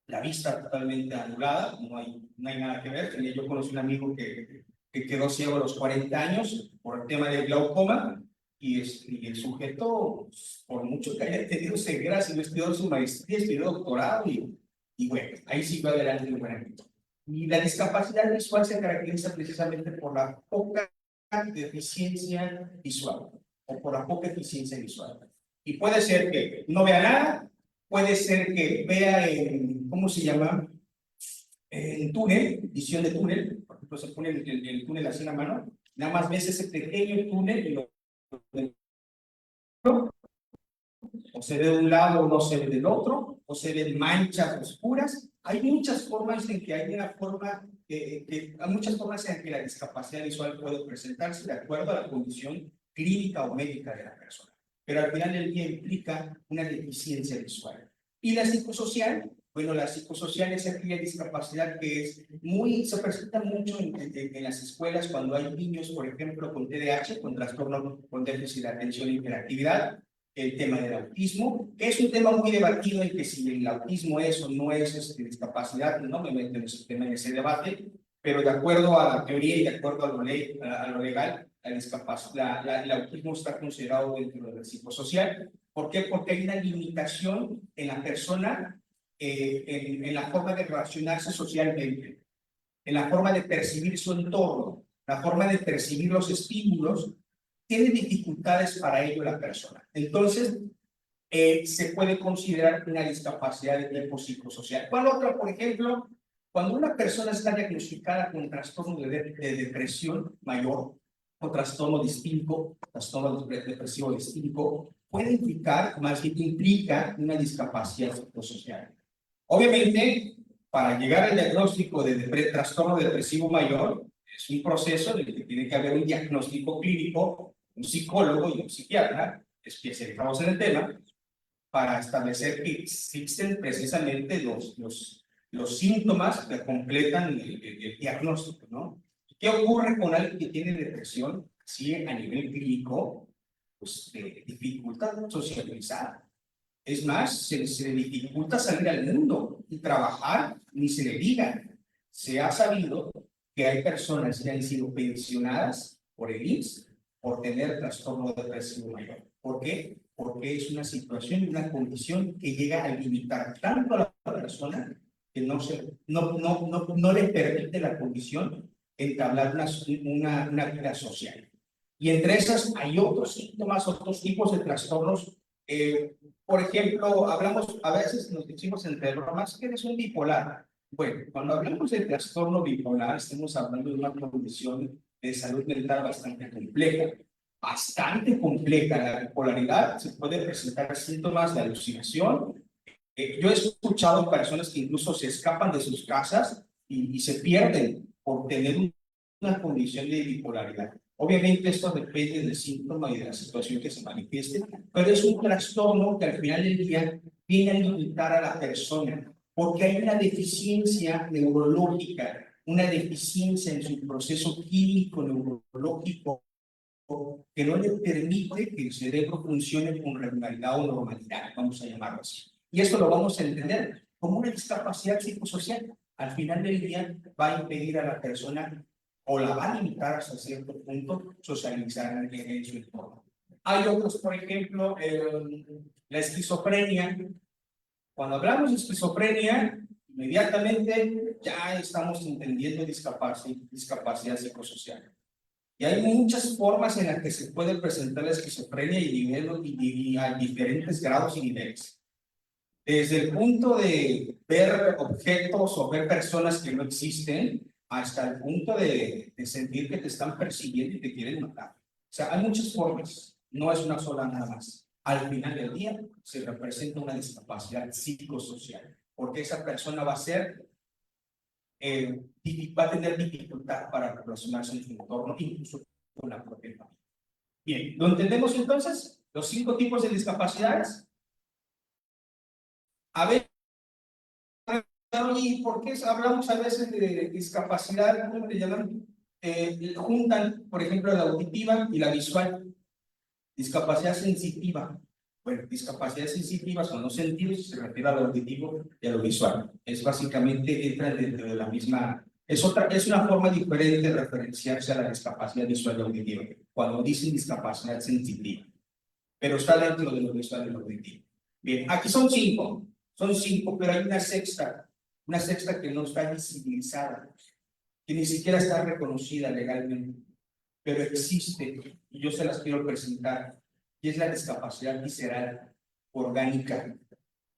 S2: la vista totalmente anulada, no hay nada que ver. Yo conocí un amigo que quedó ciego a los 40 años por el tema del glaucoma, y el sujeto, por mucho que haya tenido ceguera, si no estudió su maestría, estudió doctorado, y bueno, ahí sí va adelante en buen ámbito. Y la discapacidad visual se caracteriza precisamente por la poca deficiencia visual, o por la poca eficiencia visual. Y puede ser que no vea nada, puede ser que vea en, ¿cómo se llama? En túnel, visión de túnel, por ejemplo, se pone el túnel así en la mano, nada más ves ese pequeño túnel y o se ve de un lado o no se ve del otro, o se ven manchas oscuras. Hay muchas formas en que hay una forma, hay muchas formas en que la discapacidad visual puede presentarse de acuerdo a la condición clínica o médica de la persona. Pero al final del día implica una deficiencia visual. Y la psicosocial, bueno, la psicosocial es aquella discapacidad que se presenta mucho en las escuelas cuando hay niños, por ejemplo, con TDAH, con trastorno con déficit de atención e hiperactividad, el tema del autismo, que es un tema muy debatido en que si el autismo es o no es discapacidad, no me meto en ese debate, pero de acuerdo a la teoría y de acuerdo a lo legal, el autismo está considerado dentro del psicosocial. ¿Por qué? Porque hay una limitación en la persona, en la forma de relacionarse socialmente, en la forma de percibir su entorno, la forma de percibir los estímulos. Tiene dificultades para ello la persona. Entonces, se puede considerar una discapacidad de tipo psicosocial. ¿Cuál otra? Por ejemplo, cuando una persona está diagnosticada con trastorno de depresión mayor, o trastorno distímico, trastorno depresivo distímico, puede implicar, más bien implica una discapacidad psicosocial. Obviamente, para llegar al diagnóstico de trastorno depresivo mayor, es un proceso en el que tiene que haber un diagnóstico clínico, un psicólogo y un psiquiatra especializados en el tema, para establecer que existen precisamente los síntomas que completan el diagnóstico, ¿no? ¿Qué ocurre con alguien que tiene depresión? Sí, a nivel clínico, pues dificultad socializar. Es más, se le dificulta salir al mundo y trabajar, ni se le diga. Se ha sabido que hay personas que han sido pensionadas por el IMSS por tener trastorno depresivo mayor. ¿Por qué? Porque es una situación y una condición que llega a limitar tanto a la persona que no le permite la condición entablar una vida social. Y entre esas hay otros síntomas, otros tipos de trastornos. Por ejemplo, hablamos, a veces nos decimos entre bromas que eres un bipolar. Bueno, cuando hablamos de trastorno bipolar, estamos hablando de una condición de salud mental bastante compleja. Bastante compleja. La bipolaridad se puede presentar síntomas de alucinación. Yo he escuchado personas que incluso se escapan de sus casas y se pierden por tener una condición de bipolaridad. Obviamente esto depende del síntoma y de la situación que se manifieste, pero es un trastorno que al final del día viene a limitar a la persona, porque hay una deficiencia neurológica, una deficiencia en su proceso químico neurológico que no le permite que el cerebro funcione con regularidad o normalidad, vamos a llamarlo así. Y esto lo vamos a entender como una discapacidad psicosocial. Al final del día va a impedir a la persona o la va a limitar hasta cierto punto socializar en su entorno. Hay otros, por ejemplo, la esquizofrenia. Cuando hablamos de esquizofrenia, inmediatamente ya estamos entendiendo discapacidad psicosocial. Y hay muchas formas en las que se puede presentar la esquizofrenia y a diferentes grados y niveles. Desde el punto de ver objetos o ver personas que no existen, hasta el punto de sentir que te están persiguiendo y te quieren matar. O sea, hay muchas formas, no es una sola nada más. Al final del día se representa una discapacidad psicosocial, porque esa persona va a tener dificultad para relacionarse en su entorno, incluso con la propia familia. Bien, ¿lo entendemos entonces? Los 5 tipos de discapacidades. A ver, ¿y por qué hablamos a veces de discapacidad? ¿Cómo le llaman? Juntan, por ejemplo, la auditiva y la visual. Discapacidad sensitiva. Bueno, discapacidad sensitiva son los sentidos, se refiere a lo auditivo y a lo visual. Es básicamente, entra dentro de la misma. Es una forma diferente de referenciarse a la discapacidad visual y auditiva, cuando dicen discapacidad sensitiva. Pero está dentro de lo visual y lo auditivo. Bien, aquí son 5. Son 5, pero hay una sexta que no está visibilizada, que ni siquiera está reconocida legalmente, pero existe y yo se las quiero presentar, y es la discapacidad visceral orgánica.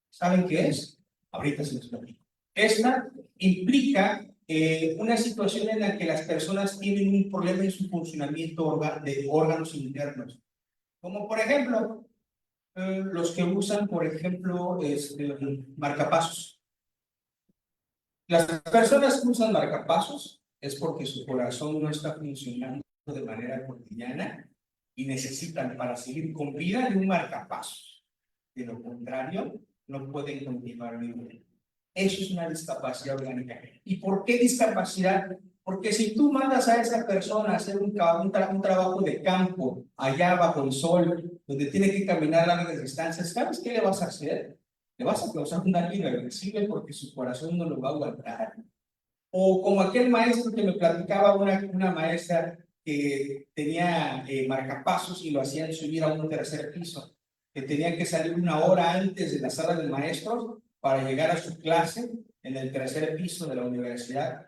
S2: ¿Saben qué es? Ahorita se los platico. Esta implica una situación en la que las personas tienen un problema en su funcionamiento de órganos internos, como por ejemplo, los que usan, por ejemplo, marcapasos. Las personas que usan marcapasos es porque su corazón no está funcionando de manera cotidiana y necesitan para seguir con vida de un marcapasos. De lo contrario, no pueden continuar viviendo. Eso es una discapacidad orgánica. ¿Y por qué discapacidad? Porque si tú mandas a esa persona a hacer un trabajo de campo allá bajo el sol, donde tiene que caminar largas distancias, ¿sabes qué le vas a hacer? Le vas a causar un daño irreversible porque su corazón no lo va a aguantar. O como aquel maestro que me platicaba, una maestra que tenía marcapasos y lo hacían subir a un tercer piso, que tenía que salir 1 hora antes de la sala del maestro para llegar a su clase en el tercer piso de la universidad,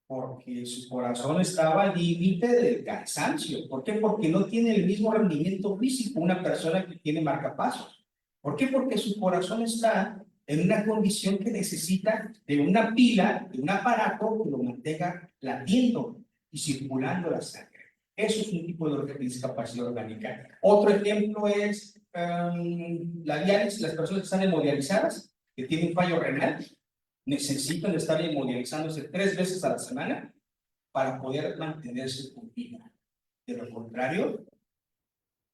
S2: porque su corazón estaba al límite del cansancio. ¿Por qué? Porque no tiene el mismo rendimiento físico una persona que tiene marcapasos. ¿Por qué? Porque su corazón está en una condición que necesita de una pila, de un aparato que lo mantenga latiendo y circulando la sangre. Eso es un tipo de discapacidad orgánica. Otro ejemplo es la diálisis. Las personas que están hemodializadas, que tienen fallo renal, necesitan estar hemodializándose 3 veces a la semana para poder mantenerse con vida. De lo contrario,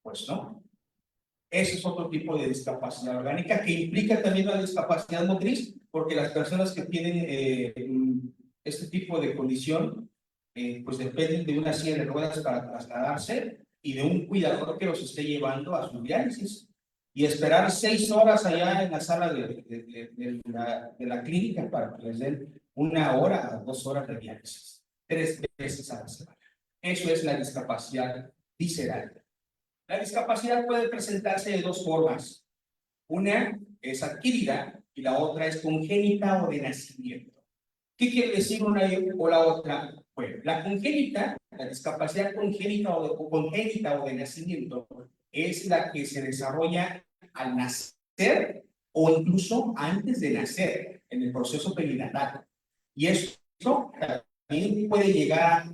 S2: pues no. Ese es otro tipo de discapacidad orgánica que implica también la discapacidad motriz, porque las personas que tienen este tipo de condición, pues dependen de una silla de ruedas para trasladarse y de un cuidador que los esté llevando a su diálisis. Y esperar 6 horas allá en la sala de la clínica para que les den 1 hora a 2 horas de diálisis, 3 veces a la semana. Eso es la discapacidad visceral. La discapacidad puede presentarse de 2 formas. Una es adquirida y la otra es congénita o de nacimiento. ¿Qué quiere decir una o la otra? Bueno, la congénita, la discapacidad congénita o de nacimiento, es la que se desarrolla al nacer o incluso antes de nacer, en el proceso perinatal. Y esto también puede llegar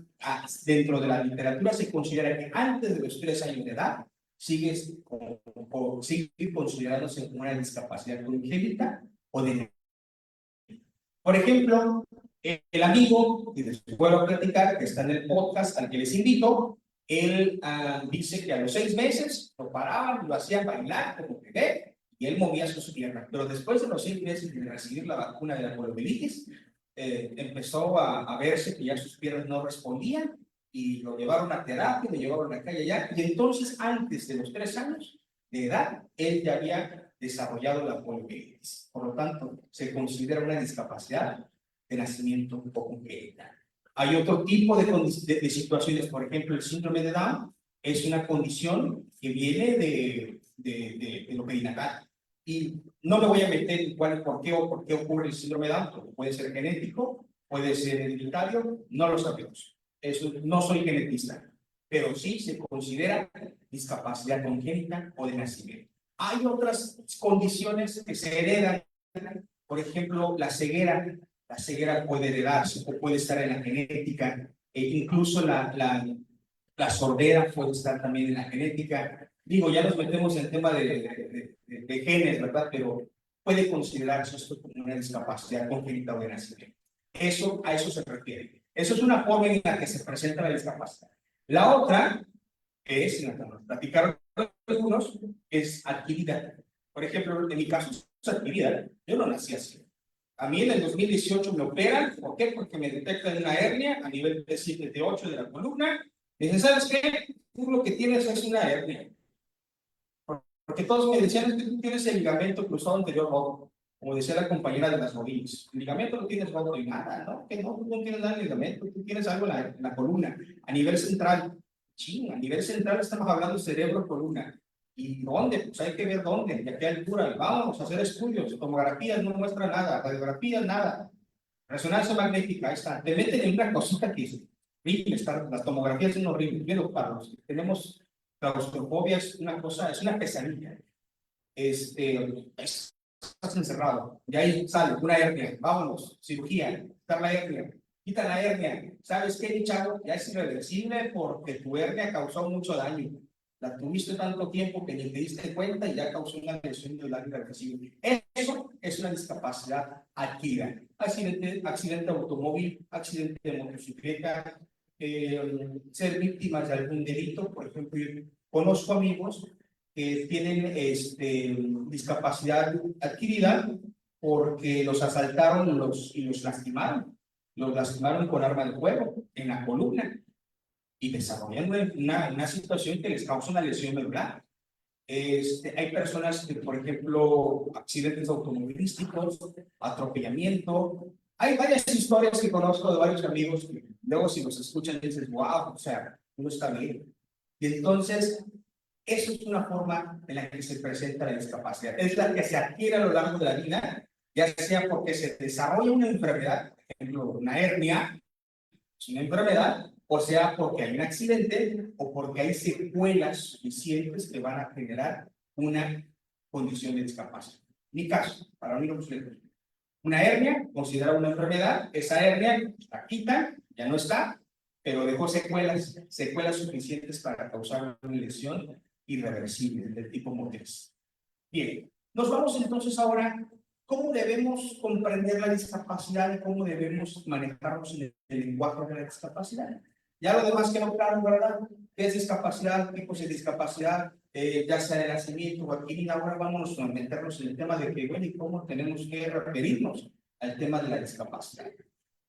S2: dentro de la literatura, se considera que antes de los 3 años de edad, sigue considerándose como una discapacidad congénita o de. Por ejemplo, el amigo, y les puedo platicar, que está en el podcast al que les invito, él dice que a los 6 meses lo paraban, lo hacían bailar como bebé, y él movía sus piernas. Pero después de los 6 meses de recibir la vacuna de la poliomielitis, empezó a verse que ya sus piernas no respondían, y lo llevaron a terapia, lo llevaron acá y allá, y entonces antes de los 3 años de edad, él ya había desarrollado la poliomielitis. Por lo tanto, se considera una discapacidad de nacimiento un poco congénita. Hay otro tipo de situaciones, por ejemplo, el síndrome de Down es una condición que viene de lo perinatal. Y no me voy a meter en por qué ocurre el síndrome de Down, porque puede ser genético, puede ser hereditario, no lo sabemos. Eso, no soy genetista, pero sí se considera discapacidad congénita o de nacimiento. Hay otras condiciones que se heredan, por ejemplo, la ceguera. La ceguera puede heredarse o puede estar en la genética, e incluso la sordera puede estar también en la genética. Digo, ya nos metemos en el tema de genes, ¿verdad? Pero puede considerarse esto como una discapacidad congénita o de nacimiento. A eso se refiere. Eso es una forma en la que se presenta la discapacidad. La otra es, en la que nos platicaron algunos, es adquirida. Por ejemplo, en mi caso es adquirida. Yo no nací así. A mí en el 2018 me operan. ¿Por qué? Porque me detectan una hernia a nivel de 7 de 8 de la columna. Y dicen, ¿sabes qué? Tú lo que tienes es una hernia. Porque todos me decían, es que tú tienes el ligamento cruzado anterior roto. Como decía la compañera de las rodillas. El ligamento no tienes roto y nada, ¿no? Que no, tú no tienes nada de ligamento. Tú tienes algo en la columna. A nivel central. Sí, a nivel central estamos hablando cerebro-columna. ¿Y dónde? Pues hay que ver dónde, de qué altura. Vamos a hacer estudios. Tomografías no muestra nada, radiografías nada. Resonancia magnética, ahí está. Te meten en una cosita que es horrible. Las tomografías son horribles. Pero para los que tenemos claustrofobia es una cosa, es una pesadilla. Estás encerrado. Y ahí sale una hernia. Vámonos, cirugía. Quitar la hernia. Quita la hernia. ¿Sabes qué, mi chavo? Ya es irreversible porque tu hernia causó mucho daño. La tuviste tanto tiempo que ni te diste cuenta y ya causó una lesión de larga irreversible. Eso es una discapacidad adquirida. Accidente automóvil, accidente de motocicleta, ser víctimas de algún delito. Por ejemplo, yo conozco amigos que tienen discapacidad adquirida porque los asaltaron y los lastimaron. Los lastimaron con arma de fuego en la columna y desarrollando una situación que les causa una lesión medular. Hay personas que, por ejemplo, accidentes automovilísticos, atropellamiento. Hay varias historias que conozco de varios amigos que luego si los escuchan dices, wow, o sea, no está bien. Y entonces, eso es una forma en la que se presenta la discapacidad. Es la que se adquiere a lo largo de la vida, ya sea porque se desarrolla una enfermedad, por ejemplo, una hernia, es una enfermedad, o sea, porque hay un accidente o porque hay secuelas suficientes que van a generar una condición de discapacidad. Mi caso, para mí no es una hernia, considerada una enfermedad, esa hernia la quitan, ya no está, pero dejó secuelas suficientes para causar una lesión irreversible del tipo motriz. Bien, nos vamos entonces ahora. ¿Cómo debemos comprender la discapacidad y cómo debemos manejarnos en el lenguaje de la discapacidad? Ya lo demás quedó claro, ¿verdad? ¿Qué es discapacidad? Tipos de discapacidad, ya sea de nacimiento o adquirida. Ahora vamos a meternos en el tema de que, bueno, y cómo tenemos que referirnos al tema de la discapacidad.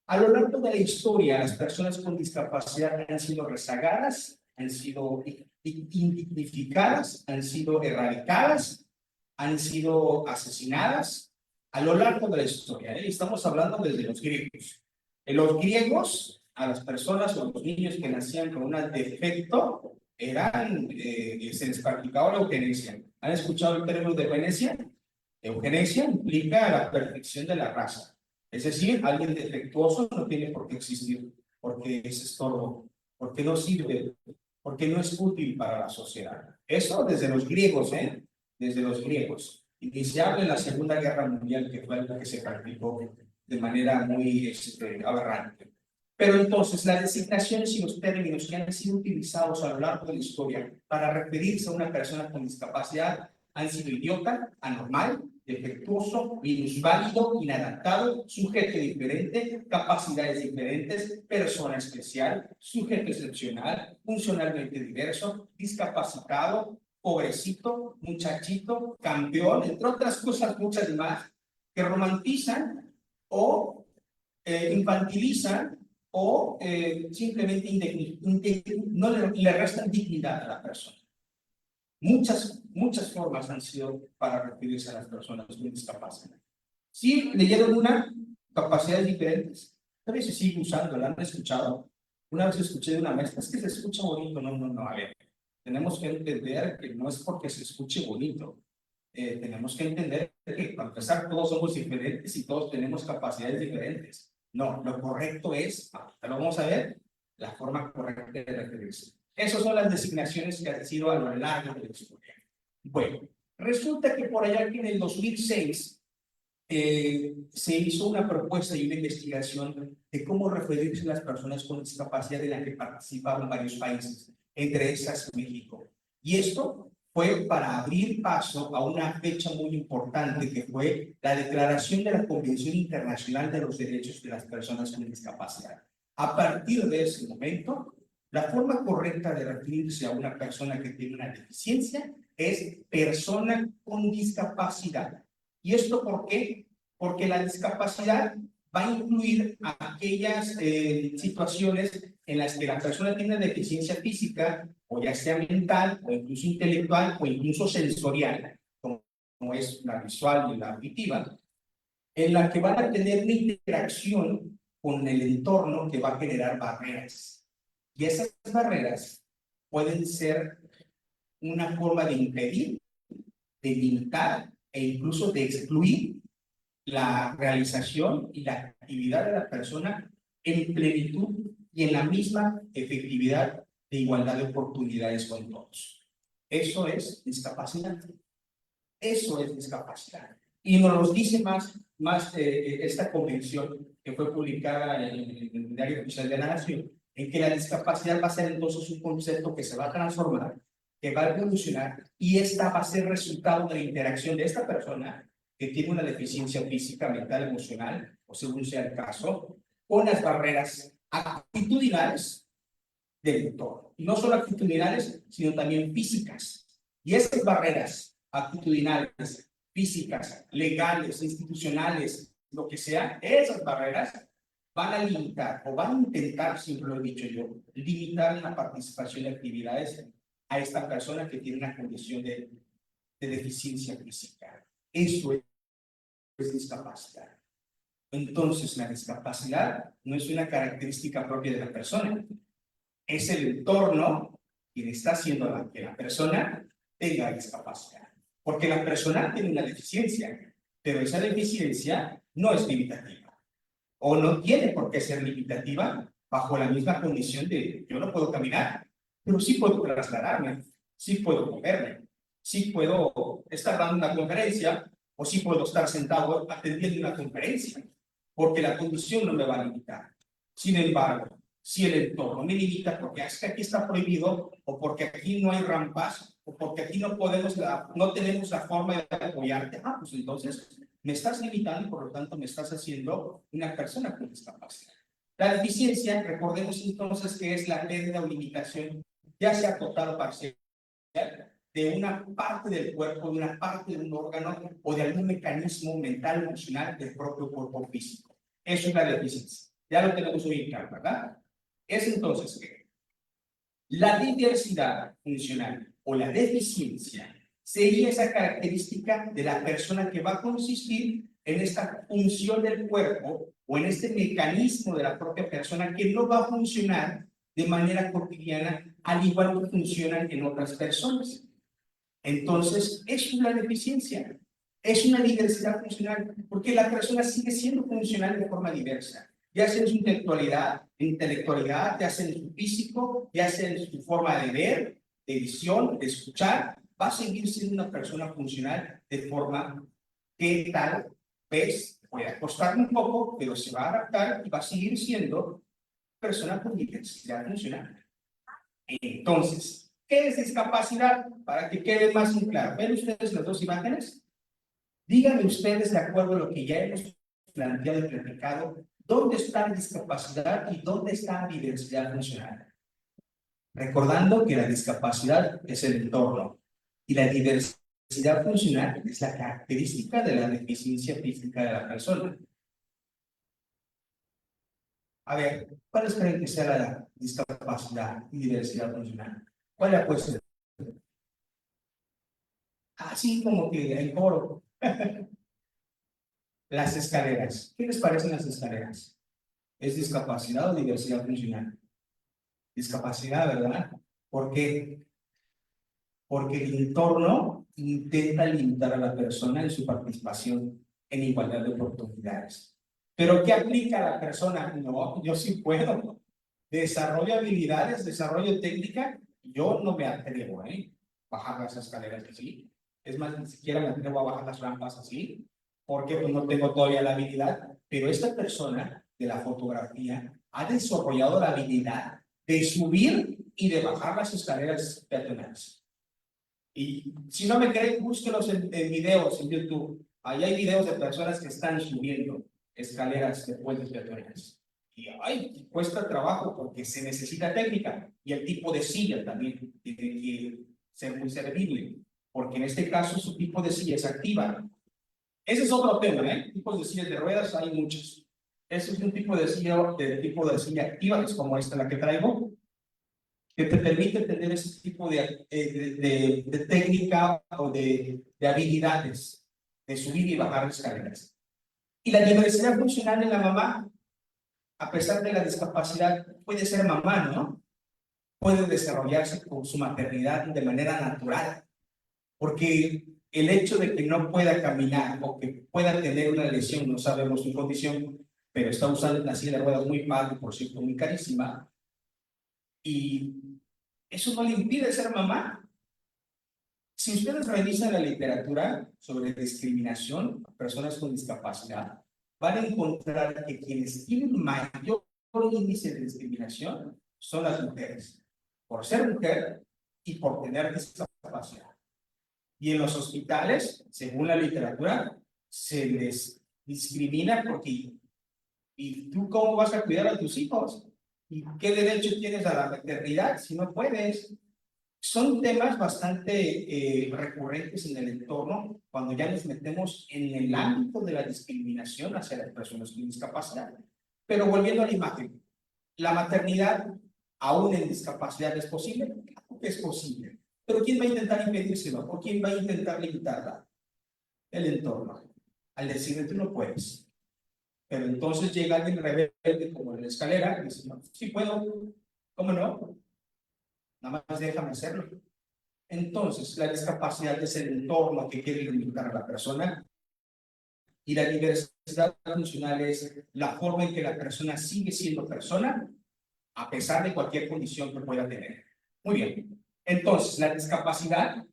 S2: A lo largo de la historia, las personas con discapacidad han sido rezagadas, han sido indignificadas, han sido erradicadas, han sido asesinadas. A lo largo de la historia, estamos hablando desde los griegos. En los griegos, a las personas o los niños que nacían con un defecto, se les practicaba la eugenesia. ¿Han escuchado el término de eugenesia? Eugenesia implica la perfección de la raza. Es decir, alguien defectuoso no tiene por qué existir, porque es estorbo, porque no sirve, porque no es útil para la sociedad. Eso desde los griegos, ¿eh? Desde los griegos. Iniciable en la Segunda Guerra Mundial, que fue algo que se practicó de manera muy aberrante. Pero entonces, las designaciones y los términos que han sido utilizados a lo largo de la historia para referirse a una persona con discapacidad han sido idiota, anormal, defectuoso, minusválido, inadaptado, sujeto diferente, capacidades diferentes, persona especial, sujeto excepcional, funcionalmente diverso, discapacitado, pobrecito, muchachito, campeón, entre otras cosas muchas más, que romantizan o infantilizan o simplemente no le restan dignidad a la persona. Muchas formas han sido para referirse a las personas con discapacidad. Sí, leyeron una, capacidades diferentes. A veces sigue usando, ¿la han escuchado? Una vez escuché de una maestra, es que se escucha bonito. No, a ver. Tenemos que entender que no es porque se escuche bonito. Tenemos que entender que para empezar todos somos diferentes y todos tenemos capacidades diferentes. No, lo correcto es, ahorita lo vamos a ver, la forma correcta de referirse. Esas son las designaciones que han sido a lo largo de la historia. Bueno, resulta que por allá que en el 2006 se hizo una propuesta y una investigación de cómo referirse a las personas con discapacidad en la que participaban varios países, entre esas México. Y esto fue para abrir paso a una fecha muy importante que fue la declaración de la Convención Internacional de los Derechos de las Personas con Discapacidad. A partir de ese momento, la forma correcta de referirse a una persona que tiene una deficiencia es persona con discapacidad. ¿Y esto por qué? Porque la discapacidad va a incluir aquellas situaciones en las que la persona tiene una deficiencia física, o ya sea mental, o incluso intelectual, o incluso sensorial, como es la visual y la auditiva, en la que van a tener una interacción con el entorno que va a generar barreras. Y esas barreras pueden ser una forma de impedir, de limitar e incluso de excluir la realización y la actividad de la persona en plenitud y en la misma efectividad de igualdad de oportunidades con todos. Eso es discapacidad. Eso es discapacidad. Y nos lo dice más esta convención que fue publicada en el Diario Oficial de la Nación, en que la discapacidad va a ser entonces un concepto que se va a transformar, que va a evolucionar, y esta va a ser resultado de la interacción de esta persona que tiene una deficiencia física, mental, emocional, o según sea el caso, con las barreras actitudinales del entorno. Y no solo actitudinales, sino también físicas. Y esas barreras actitudinales, físicas, legales, institucionales, lo que sea, esas barreras van a limitar o van a intentar, siempre lo he dicho yo, limitar la participación en actividades a esta persona que tiene una condición de deficiencia física. Eso es discapacidad. Entonces, la discapacidad no es una característica propia de la persona, es el entorno quien está haciendo que la persona tenga discapacidad. Porque la persona tiene una deficiencia, pero esa deficiencia no es limitativa. O no tiene por qué ser limitativa bajo la misma condición de yo no puedo caminar, pero sí puedo trasladarme, sí puedo moverme, sí puedo estar dando una conferencia, o sí puedo estar sentado atendiendo una conferencia, porque la condición no me va a limitar. Sin embargo, si el entorno me limita porque es que aquí está prohibido, o porque aquí no hay rampas, o porque aquí no tenemos la forma de apoyarte, pues entonces me estás limitando y por lo tanto me estás haciendo una persona con discapacidad. La deficiencia, recordemos entonces que es la pérdida o limitación, ya sea total o parcial, de una parte del cuerpo, de una parte de un órgano o de algún mecanismo mental, emocional del propio cuerpo físico. Eso es la deficiencia. Ya lo tenemos muy claro, ¿verdad? Es entonces que la diversidad funcional o la deficiencia sería esa característica de la persona que va a consistir en esta función del cuerpo o en este mecanismo de la propia persona que no va a funcionar de manera cotidiana al igual que funcionan en otras personas. Entonces, eso es la deficiencia. Es una diversidad funcional, porque la persona sigue siendo funcional de forma diversa, ya sea en su intelectualidad, ya sea en su físico, ya sea en su forma de ver, de visión, de escuchar, va a seguir siendo una persona funcional de forma que tal vez pueda costar un poco, pero se va a adaptar y va a seguir siendo persona con diversidad funcional. Entonces, ¿qué es discapacidad? Para que quede más en claro. ¿Ven ustedes las dos imágenes? Díganme ustedes, de acuerdo a lo que ya hemos planteado y platicado, ¿dónde está la discapacidad y dónde está la diversidad funcional? Recordando que la discapacidad es el entorno y la diversidad funcional es la característica de la deficiencia física de la persona. A ver, ¿cuál creen que sea la discapacidad y diversidad funcional? ¿Cuál la puede ser? Así como que en coro. Las escaleras. ¿Qué les parecen las escaleras? ¿Es discapacidad o diversidad funcional? Discapacidad, ¿verdad? ¿Por qué? Porque el entorno intenta limitar a la persona en su participación en igualdad de oportunidades. ¿Pero qué aplica a la persona? No, yo sí puedo. Desarrollo habilidades, desarrollo técnica, yo no me atrevo, bajar las escaleras así. Es más, ni siquiera me atrevo a bajar las rampas así, porque pues, no tengo todavía la habilidad. Pero esta persona de la fotografía ha desarrollado la habilidad de subir y de bajar las escaleras peatonales. Y si no me creen, búsquenos en videos en YouTube. Ahí hay videos de personas que están subiendo escaleras de puentes peatonales. Y ay, cuesta trabajo porque se necesita técnica. Y el tipo de silla también tiene que ser muy servible. Porque en este caso su tipo de silla es activa. Ese es otro tema, Tipos de sillas de ruedas hay muchos. Ese es un tipo de silla activa, es como esta la que traigo, que te permite tener ese tipo de técnica o de habilidades de subir y bajar escaleras. Y la diversidad funcional en la mamá, a pesar de la discapacidad, puede ser mamá, ¿no? Puede desarrollarse con su maternidad de manera natural, porque el hecho de que no pueda caminar o que pueda tener una lesión, no sabemos su condición, pero está usando una silla de ruedas muy padre, por cierto, muy carísima, y eso no le impide ser mamá. Si ustedes revisan la literatura sobre discriminación a personas con discapacidad, van a encontrar que quienes tienen mayor índice de discriminación son las mujeres, por ser mujer y por tener discapacidad. Y en los hospitales, según la literatura, se les discrimina porque ¿y tú cómo vas a cuidar a tus hijos? ¿Y qué derecho tienes a la maternidad si no puedes? Son temas bastante recurrentes en el entorno cuando ya nos metemos en el ámbito de la discriminación hacia las personas con discapacidad. Pero volviendo a la imagen, ¿la maternidad aún en discapacidad es posible? Claro que es posible. Pero ¿quién va a intentar impedírselo? ¿O quién va a intentar limitarla? El entorno. Al decirle, tú no puedes. Pero entonces llega alguien rebelde como en la escalera y dice, no, sí puedo. ¿Cómo no? Nada más déjame hacerlo. Entonces, la discapacidad es el entorno que quiere limitar a la persona y la diversidad funcional es la forma en que la persona sigue siendo persona a pesar de cualquier condición que pueda tener. Muy bien. Entonces, la discapacidad,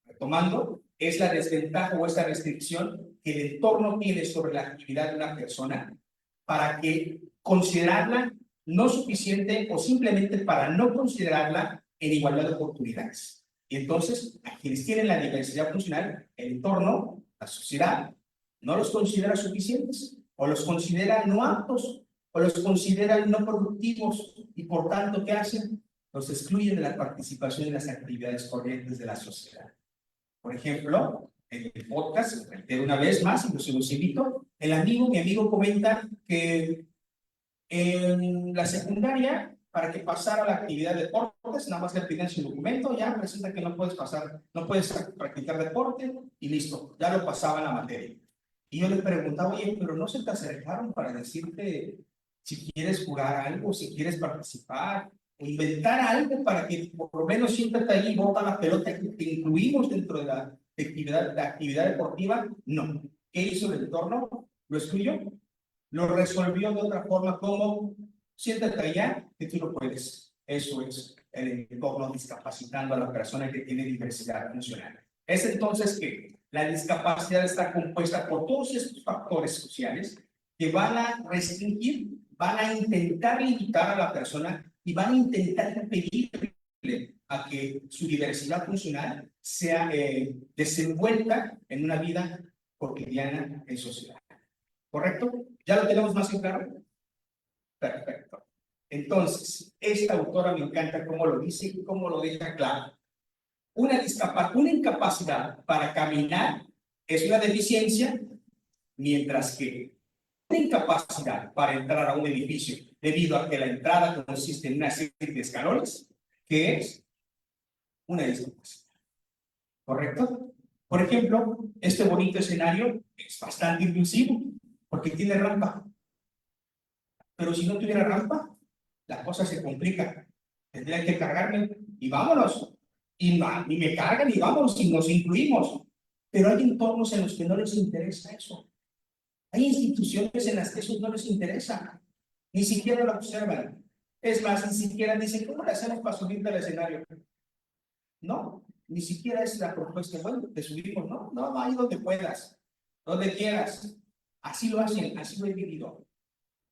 S2: retomando, es la desventaja o esta restricción que el entorno tiene sobre la actividad de una persona para que considerarla no suficiente o simplemente para no considerarla en igualdad de oportunidades. Y entonces, a quienes tienen la diversidad funcional, el entorno, la sociedad, no los considera suficientes, o los considera no aptos, o los consideran no productivos, y por tanto, ¿qué hacen? Los excluyen de la participación en las actividades corrientes de la sociedad. Por ejemplo, en el podcast, reitero una vez más, y los invito, mi amigo comenta que en la secundaria, para que pasara la actividad de deportes, nada más le piden su documento, ya resulta que no puedes pasar, no puedes practicar deporte, y listo, ya lo pasaba la materia. Y yo le preguntaba, oye, pero no se te acercaron para decirte si quieres jugar algo, si quieres participar, o inventar algo para que por lo menos siéntate ahí y bota la pelota, que te incluimos dentro de la de actividad deportiva, no. ¿Qué hizo el entorno? ¿Lo excluyó? Lo resolvió de otra forma, como siéntate allá, que tú lo puedes. Eso es el entorno discapacitando a la persona que tiene diversidad funcional. Es entonces que la discapacidad está compuesta por todos estos factores sociales que van a restringir, van a intentar limitar a la persona y van a intentar impedirle a que su diversidad funcional sea desenvuelta en una vida cotidiana en sociedad. ¿Correcto? ¿Ya lo tenemos más en claro? Perfecto. Entonces, esta autora me encanta cómo lo dice y cómo lo deja claro. Una incapacidad para caminar es una deficiencia, mientras que una incapacidad para entrar a un edificio debido a que la entrada consiste en una serie de escalones, que es una discapacidad. ¿Correcto? Por ejemplo, este bonito escenario es bastante inclusivo porque tiene rampa. Pero si no tuviera rampa, la cosa se complica. Tendría que cargarme y vámonos. Y me cargan y vámonos y nos incluimos. Pero hay entornos en los que no les interesa eso. Hay instituciones en las que eso no les interesa. Ni siquiera lo observan. Es más, ni siquiera dicen, ¿cómo le hacemos para subir al escenario? No, ni siquiera es la propuesta. Bueno, te subimos, no, no, ahí donde puedas, donde quieras. Así lo hacen, así lo he vivido.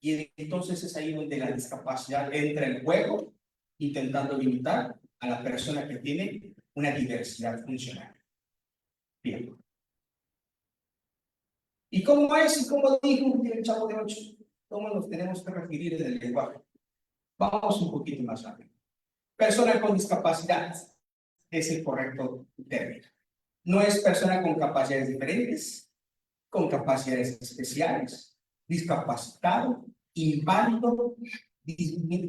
S2: Y entonces es ahí donde la discapacidad entra en juego, intentando limitar a la persona que tiene una diversidad funcional. Bien. ¿Y cómo es? ¿Y cómo dijo el Chavo de 8? ¿Cómo nos tenemos que referir en el lenguaje? Vamos un poquito más rápido. Persona con discapacidad es el correcto término. No es persona con capacidades diferentes, con capacidades especiales, discapacitado, inválido,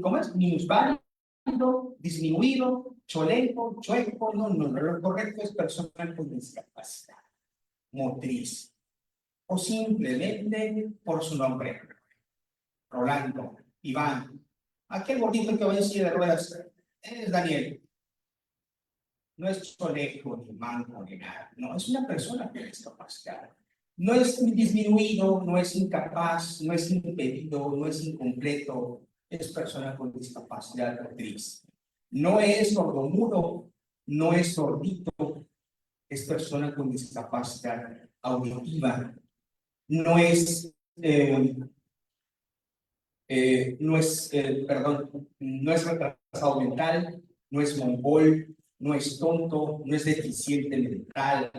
S2: ¿cómo es? Minusválido, disminuido, choleco, chueco. No, lo correcto es persona con discapacidad motriz o simplemente por su nombre. Rolando, Iván, aquel gordito que va en silla de ruedas es Daniel. No es choleco, ni manco, ni nada. No, es una persona con discapacidad. No es disminuido, no es incapaz, no es impedido, no es incompleto. Es persona con discapacidad motriz. No es sordomudo, no es sordito. Es persona con discapacidad auditiva. No es, no es retrasado mental, no es mongol, no es tonto, no es deficiente mental,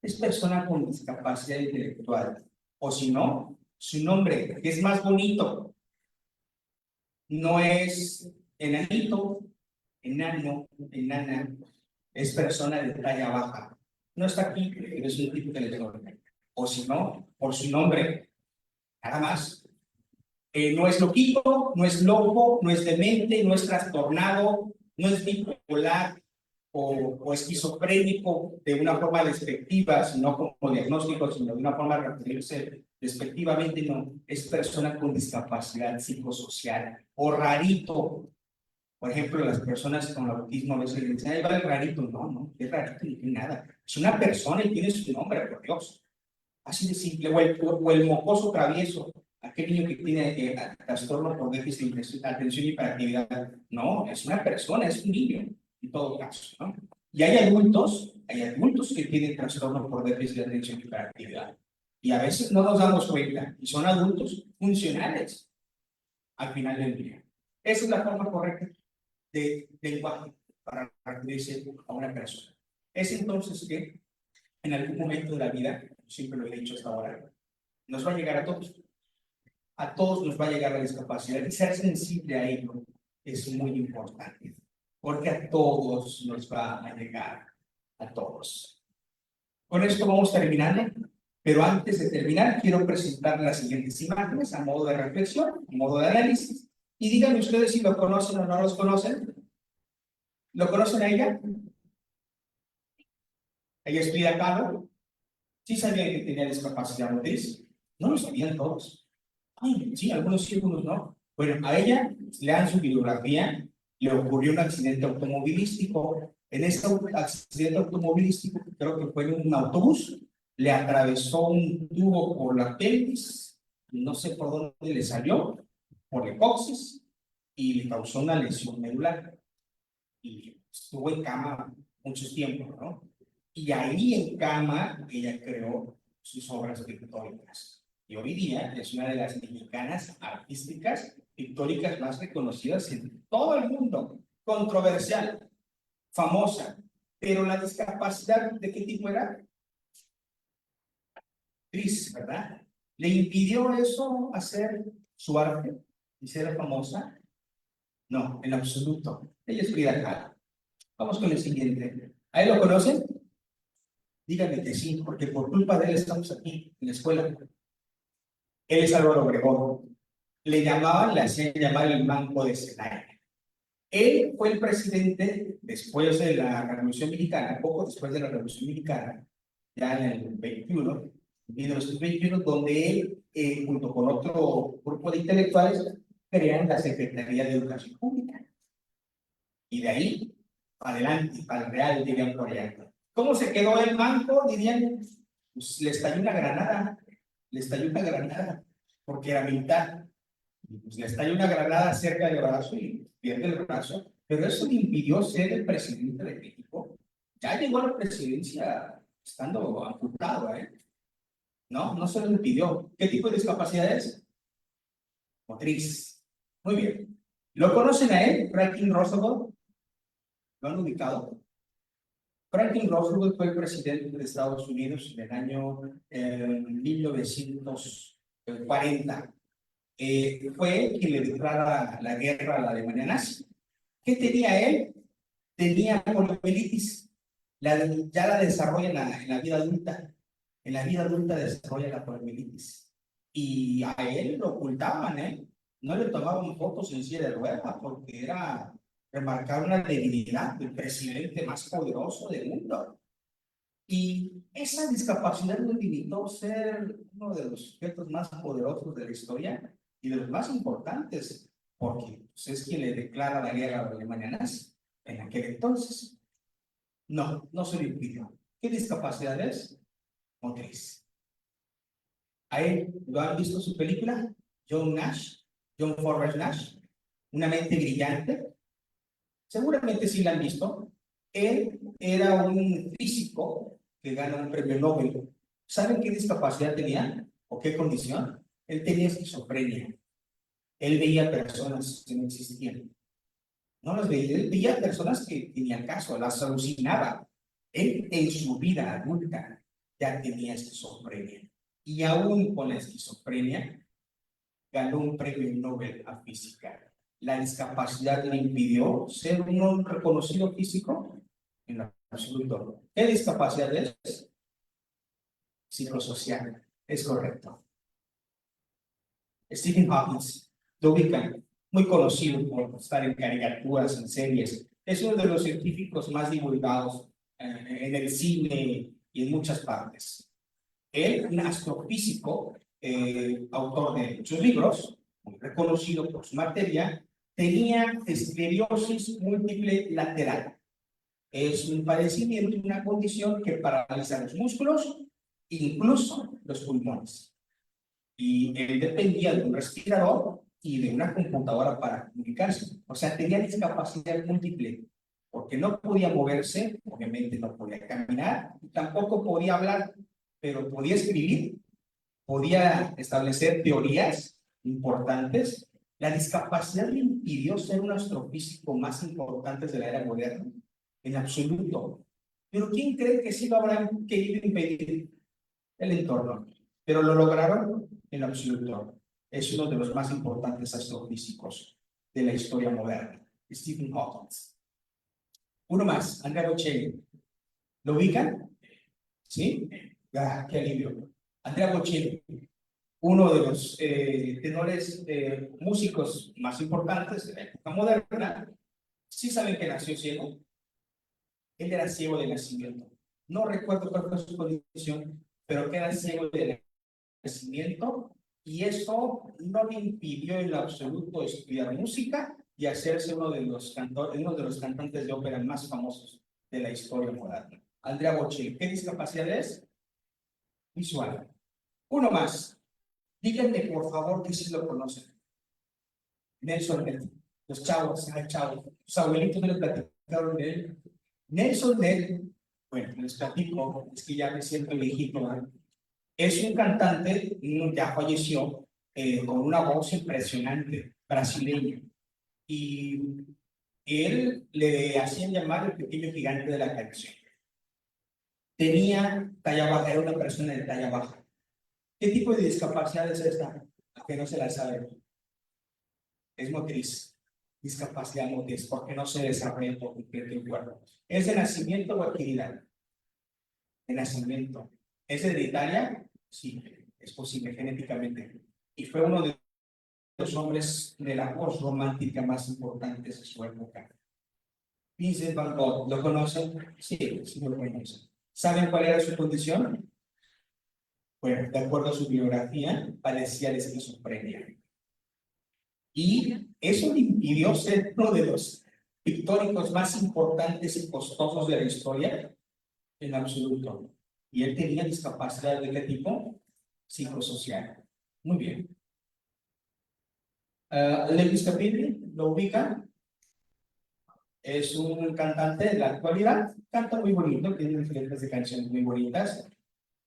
S2: es persona con discapacidad intelectual. O si no, su nombre, que es más bonito, no es enanito, enano, enana, es persona de talla baja. No está aquí, pero es un tipo de lector. O si no, por su nombre, nada más. No es loquito, no es loco, no es demente, no es trastornado, no es bipolar o esquizofrénico de una forma despectiva, sino como diagnóstico, sino de una forma de referirse despectivamente. No, es persona con discapacidad psicosocial o rarito. Por ejemplo, las personas con autismo a veces dicen, ahí va el rarito. No, no, es rarito ni tiene nada. Es una persona y tiene su nombre, por Dios. Así de simple. O el mocoso travieso, aquel niño que tiene trastorno por déficit de atención y hiperactividad. No, es una persona, es un niño, en todo caso, ¿no? Y hay adultos que tienen trastorno por déficit de atención y hiperactividad. Y a veces no nos damos cuenta, y son adultos funcionales al final del día. Esa es la forma correcta de lenguaje para referirse a una persona. Es entonces que en algún momento de la vida, siempre lo he dicho hasta ahora, nos va a llegar a todos. A todos nos va a llegar la discapacidad y ser sensible a ello es muy importante, porque a todos nos va a llegar, a todos. Con esto vamos terminando, pero antes de terminar quiero presentar las siguientes imágenes a modo de reflexión, a modo de análisis, y díganme ustedes si lo conocen o no los conocen. ¿Lo conocen a ella? Ella es Frida Kahlo. ¿Sí sabían que tenía discapacidad motriz? No lo sabían todos. Ay, sí, algunos sí, algunos no. Bueno, a ella, lean su bibliografía, le ocurrió un accidente automovilístico En ese accidente automovilístico, creo que fue en un autobús, le atravesó un tubo por la pelvis, no sé por dónde le salió, por el coxis, y le causó una lesión medular. Y estuvo en cama mucho tiempo, ¿no? Y ahí en cama ella creó sus obras pictóricas. Y hoy día es una de las mexicanas artísticas pictóricas más reconocidas en todo el mundo. Controversial, famosa, pero la discapacidad, ¿de qué tipo era? Gris, ¿verdad? ¿Le impidió eso hacer su arte y ser famosa? No, en absoluto. Ella es Frida Kahlo. Vamos con el siguiente. ¿A él lo conocen? Díganme que sí, porque por culpa de él estamos aquí, en la escuela. Él es Álvaro Obregón. Le llamaban, le hacían llamar el manco de Celaya. Él fue el presidente después de la Revolución Mexicana, poco después de la Revolución Mexicana, ya en el 21, 1921, donde él, junto con otro grupo de intelectuales, crean la Secretaría de Educación Pública. Y de ahí, adelante, para el Real, dirían por allá. ¿Cómo se quedó el manco? Dirían, pues le estalló una granada, porque era militar. Pues le estalla una granada cerca del brazo y pierde el brazo, pero eso le impidió ser el presidente de México. Ya llegó a la presidencia estando amputado, ¿eh? No se lo impidió. ¿Qué tipo de discapacidades? Motriz. Muy bien. ¿Lo conocen a él? Franklin Roosevelt. ¿Lo han ubicado? Franklin Roosevelt fue el presidente de Estados Unidos en el año 1940. Fue quien le declara la guerra a la Alemania nazi. ¿Qué tenía él? Tenía poliomielitis. Ya la desarrolla en la vida adulta. En la vida adulta desarrolla la poliomielitis. Y a él lo ocultaban, ¿eh? No le tomaban fotos en silla de ruedas porque era remarcar una debilidad del presidente más poderoso del mundo. Y esa discapacidad lo limitó a ser uno de los sujetos más poderosos de la historia y de los más importantes, porque pues, es quien le declara la guerra a la Alemania nazi en aquel entonces. No se lo impidió. ¿Qué discapacidad es? Motriz. ¿A él lo han visto su película? John Forrest Nash, Una mente brillante. Seguramente sí la han visto. Él era un físico que gana un premio Nobel. ¿Saben qué discapacidad tenía? ¿O qué condición? Él tenía esquizofrenia. Él veía personas que no existían. No las veía, él veía personas que tenían caso, las alucinaba. Él en su vida adulta ya tenía esquizofrenia. Y aún con la esquizofrenia ganó un premio Nobel a física. ¿La discapacidad le impidió ser un reconocido físico? En absoluto. ¿Qué discapacidad es? Psicosocial. Es correcto. Stephen Hawking, lo ubican, muy conocido por estar en caricaturas, en series. Es uno de los científicos más divulgados en el cine y en muchas partes. Él, un astrofísico, autor de muchos libros, muy reconocido por su materia, tenía esclerosis múltiple lateral. Es un padecimiento, una condición que paraliza los músculos, incluso los pulmones. Y él dependía de un respirador y de una computadora para comunicarse. O sea, tenía discapacidad múltiple, porque no podía moverse, obviamente no podía caminar, y tampoco podía hablar, pero podía escribir, podía establecer teorías importantes. La discapacidad le impidió ser un astrofísico más importante de la era moderna, en absoluto. Pero ¿quién cree que sí lo habrán querido impedir? El entorno. Pero lo lograron en absoluto. Es uno de los más importantes astrofísicos de la historia moderna, Stephen Hawking. Uno más, Andrea Bocelli. ¿Lo ubican? ¿Sí? Ah, qué alivio. Andrea Bocelli, uno de los tenores músicos más importantes de la época moderna. ¿Sí saben que nació ciego? Él era ciego de nacimiento. No recuerdo cuál fue su condición, pero que era ciego de nacimiento, y eso no le impidió en lo absoluto estudiar música y hacerse uno de los cantantes de ópera más famosos de la historia moderna. Andrea Bocelli, ¿qué discapacidad es? Visual. Uno más. Díganme, por favor, que sí lo conocen. Nelson Ned. Los chavos, los abuelitos me lo platicaron de él. Nelson Ned, bueno, les platico, es que ya me siento viejito, ¿verdad? Es un cantante, ya falleció, con una voz impresionante, brasileño. Y él le hacían llamar el pequeño gigante de la canción. Tenía talla baja, era una persona de talla baja. ¿Qué tipo de discapacidad es esta? A que no se la sabe. Es motriz, discapacidad motriz, porque no se desarrolla por completo el cuerpo. ¿Es de nacimiento o adquirida? De nacimiento. ¿Es hereditaria? Sí, es posible genéticamente. Y fue uno de los hombres de la voz romántica más importantes de su época. Vincent Van Gogh, ¿lo conocen? Sí, sí lo conocen. ¿Saben cuál era su condición? Bueno, de acuerdo a su biografía, padecía de esquizofrenia. Y eso le impidió ser uno de los pictóricos más importantes y costosos de la historia, en absoluto. Y él tenía discapacidad de qué tipo? Psicosocial. Muy bien. Lewis Capaldi, ¿lo ubica? Es un cantante de la actualidad, canta muy bonito, tiene diferentes de canciones muy bonitas.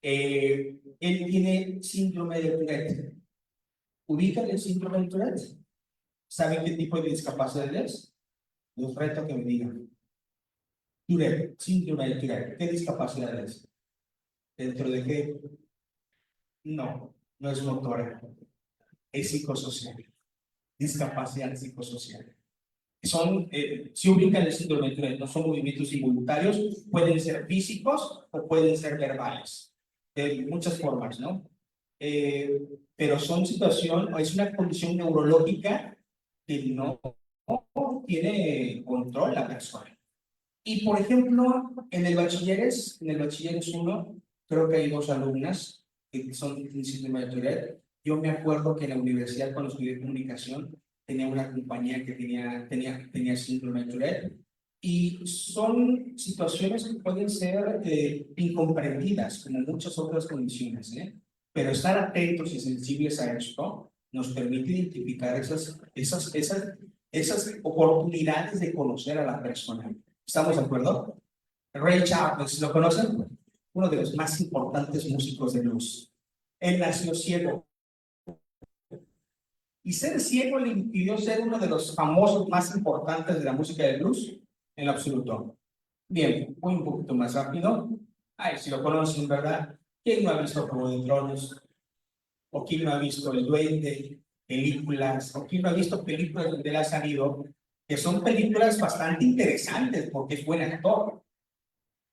S2: Él tiene síndrome de Tourette. ¿Ubican el síndrome de Tourette? ¿Saben qué tipo de discapacidad es? Los reto que me digan. Tourette, síndrome de Tourette, ¿qué discapacidad es? ¿Dentro de qué? No, no es motora, es psicosocial. Discapacidad psicosocial. Si ubican el síndrome de Tourette, no son movimientos involuntarios, pueden ser físicos o pueden ser verbales, de muchas formas, ¿no? Pero son es una condición neurológica que no tiene control la persona. Y por ejemplo, en el bachilleres 1, creo que hay 2 alumnas que son síndrome de Tourette. Yo me acuerdo que en la universidad, cuando estudié comunicación, tenía una compañía que tenía síndrome de Tourette. Y son situaciones que pueden ser incomprendidas, como muchas otras condiciones, ¿eh? Pero estar atentos y sensibles a esto nos permite identificar esas oportunidades de conocer a la persona. ¿Estamos de acuerdo? Ray Charles, ¿lo conocen? Uno de los más importantes músicos de blues. Él nació ciego. Y ser ciego le impidió ser uno de los famosos más importantes de la música de blues, en lo absoluto. Bien, voy un poquito más rápido. Ay, si lo conocen, ¿verdad? ¿Quién no ha visto Juego de Tronos? ¿O quién no ha visto El Duende? Películas, ¿o quién no ha visto películas donde él ha salido? Que son películas bastante interesantes porque es buen actor.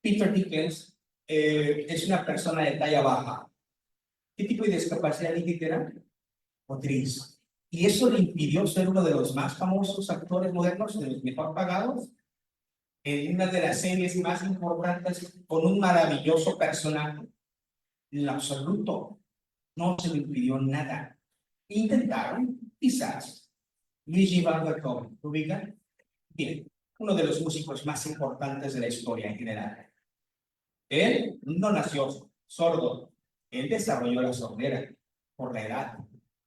S2: Peter Dickens es una persona de talla baja. ¿Qué tipo de discapacidad era? Motriz. Y eso le impidió ser uno de los más famosos actores modernos, de los mejor pagados, en una de las series más importantes, con un maravilloso personaje. En lo absoluto, no se le impidió nada. Intentaron, quizás. Luigi Van der Koven, ¿lo ubican? Bien, uno de los músicos más importantes de la historia en general. Él no nació sordo, él desarrolló la sordera por la edad.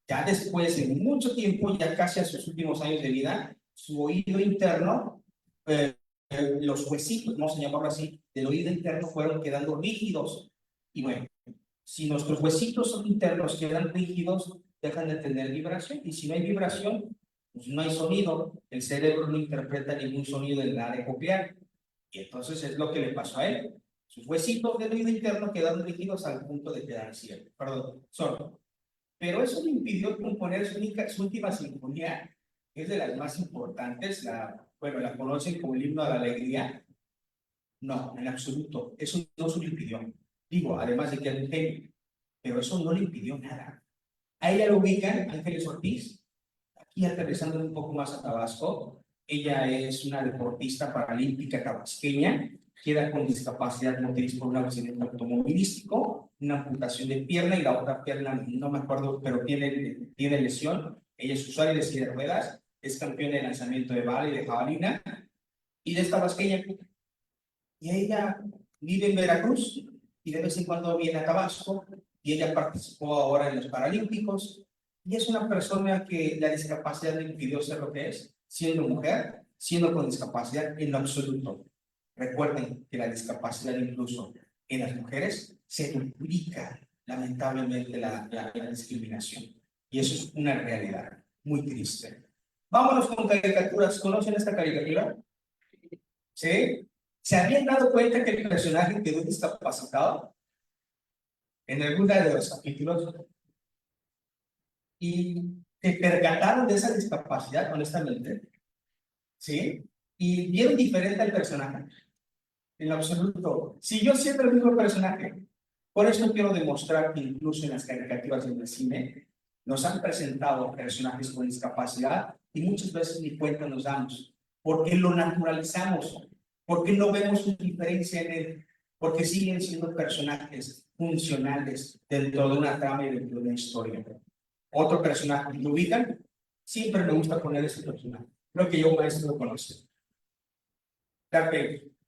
S2: Ya después de mucho tiempo, ya casi a sus últimos años de vida, su oído interno, los huesitos, vamos a llamarlo así, del oído interno fueron quedando rígidos. Y bueno, si nuestros huesitos internos quedan rígidos, dejan de tener vibración. Y si no hay vibración, pues no hay sonido. El cerebro no interpreta ningún sonido del área coclear. Y entonces es lo que le pasó a él. Sus huesitos del oído interno quedaron rígidos al punto de quedar ciego. Perdón, sordo. Pero eso le impidió componer su última sinfonía, que es de las más importantes. Bueno, la conocen como el himno de la alegría. No, en absoluto. Eso no se le impidió. Digo, además de que era un genio. Pero eso no le impidió nada. A ella lo ubican, Ángeles Ortiz, aquí aterrizando un poco más a Tabasco. Ella es una deportista paralímpica tabasqueña, queda con discapacidad motriz por un accidente automovilístico, una amputación de pierna y la otra pierna, no me acuerdo, pero tiene lesión. Ella es usuaria de silla de ruedas, es campeona de lanzamiento de bala y de jabalina, y de tabasqueña. y ella vive en Veracruz y de vez en cuando viene a Tabasco y ella participó ahora en los Paralímpicos y es una persona que la discapacidad le impidió ser lo que es, siendo mujer, siendo con discapacidad en lo absoluto. Recuerden que la discapacidad incluso en las mujeres se duplica lamentablemente la discriminación y eso es una realidad muy triste. Vámonos con caricaturas. ¿Conocen esta caricatura? ¿Sí? ¿Se habían dado cuenta que el personaje quedó discapacitado en alguna de los capítulos? Y se percataron de esa discapacidad, honestamente. ¿Sí? Y vieron diferente al personaje. En lo absoluto. Si yo siempre el mismo personaje. Por eso quiero demostrar que incluso en las caricaturas del cine nos han presentado personajes con discapacidad y muchas veces ni cuenta nos damos. Porque lo naturalizamos. Porque no vemos una diferencia en él. Porque siguen siendo personajes funcionales dentro de una trama y dentro de una historia. Otro personaje, ¿lo ubican? Siempre me gusta poner ese personaje. Creo que yo maestro lo conoce.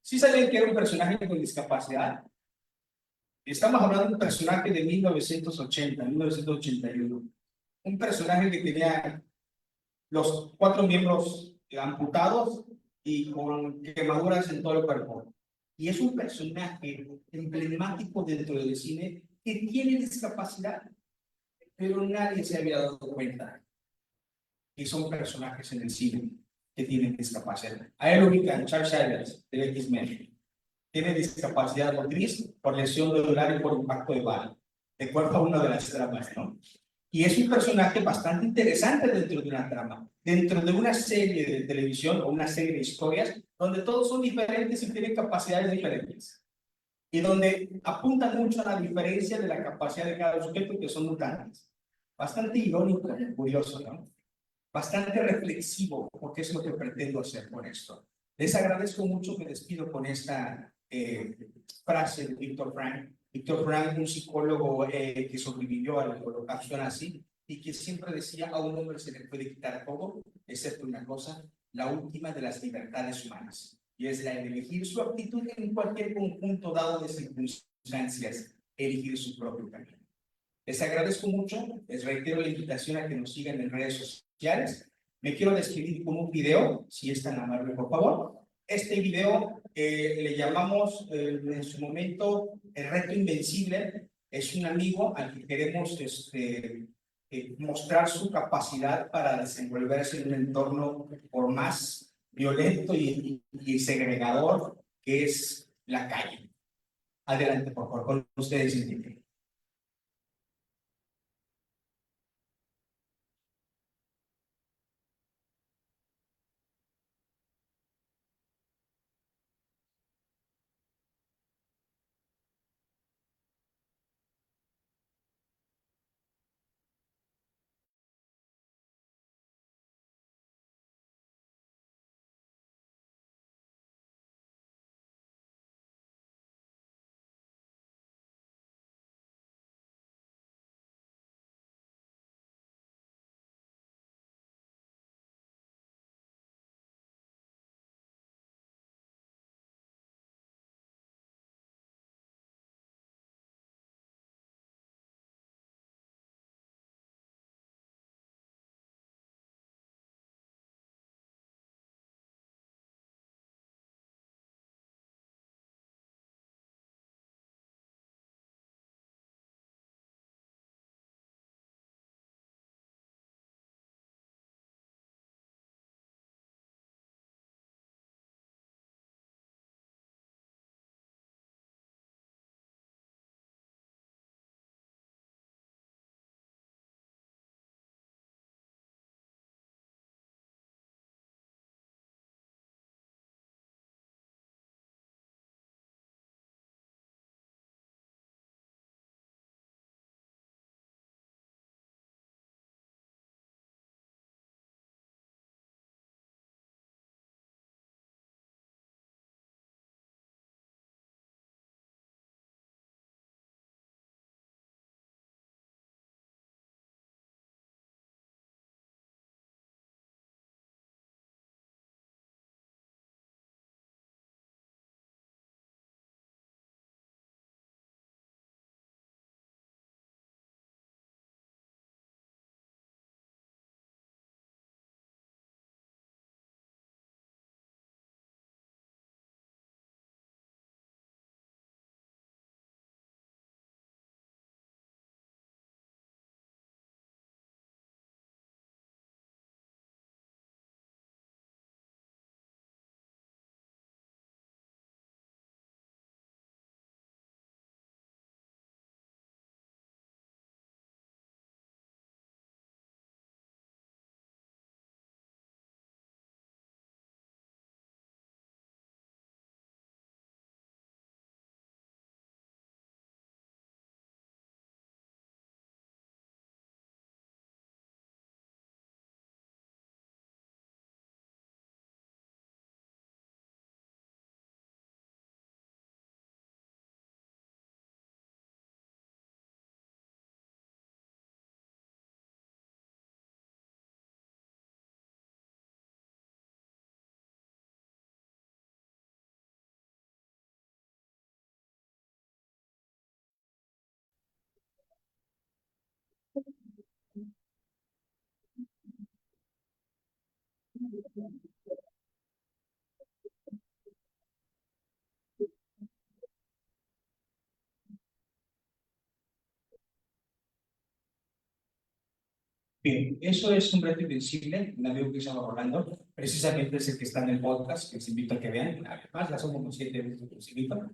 S2: ¿Sí sabían que era un personaje con discapacidad? Estamos hablando de un personaje de 1980, 1981. Un personaje que tenía los 4 miembros amputados y con quemaduras en todo el cuerpo. Y es un personaje emblemático dentro del cine que tiene discapacidad, pero nadie se había dado cuenta. Y son personajes en el cine que tienen discapacidad. A él ubican Charles Xavier, de X-Men. Tiene discapacidad motriz por lesión medular y por impacto de bala, de acuerdo a una de las tramas, ¿no? Y es un personaje bastante interesante dentro de una trama, dentro de una serie de televisión o una serie de historias donde todos son diferentes y tienen capacidades diferentes. Y donde apuntan mucho a la diferencia de la capacidad de cada sujeto, que son mutantes. Bastante irónico, curioso, ¿no? Bastante reflexivo, porque es lo que pretendo hacer con esto. Les agradezco mucho, me despido con esta frase de Víctor Frank. Víctor Frank, un psicólogo que sobrevivió al holocausto nazi y que siempre decía: a un hombre se le puede quitar todo, excepto una cosa, la última de las libertades humanas, y es la de elegir su actitud en cualquier conjunto dado de circunstancias, elegir su propio camino. Les agradezco mucho, les reitero la invitación a que nos sigan en redes sociales. Me quiero despedir con un video, si es tan amable, por favor. Este video le llamamos en su momento el reto invencible. Es un amigo al que queremos mostrar su capacidad para desenvolverse en un entorno por más violento y segregador que es la calle. Adelante, por favor, con ustedes. Bien, eso es un reto invencible, un amigo que se llama Rolando, precisamente es el que está en el podcast, que les invito a que vean, además ya somos como 7 veces que los invito.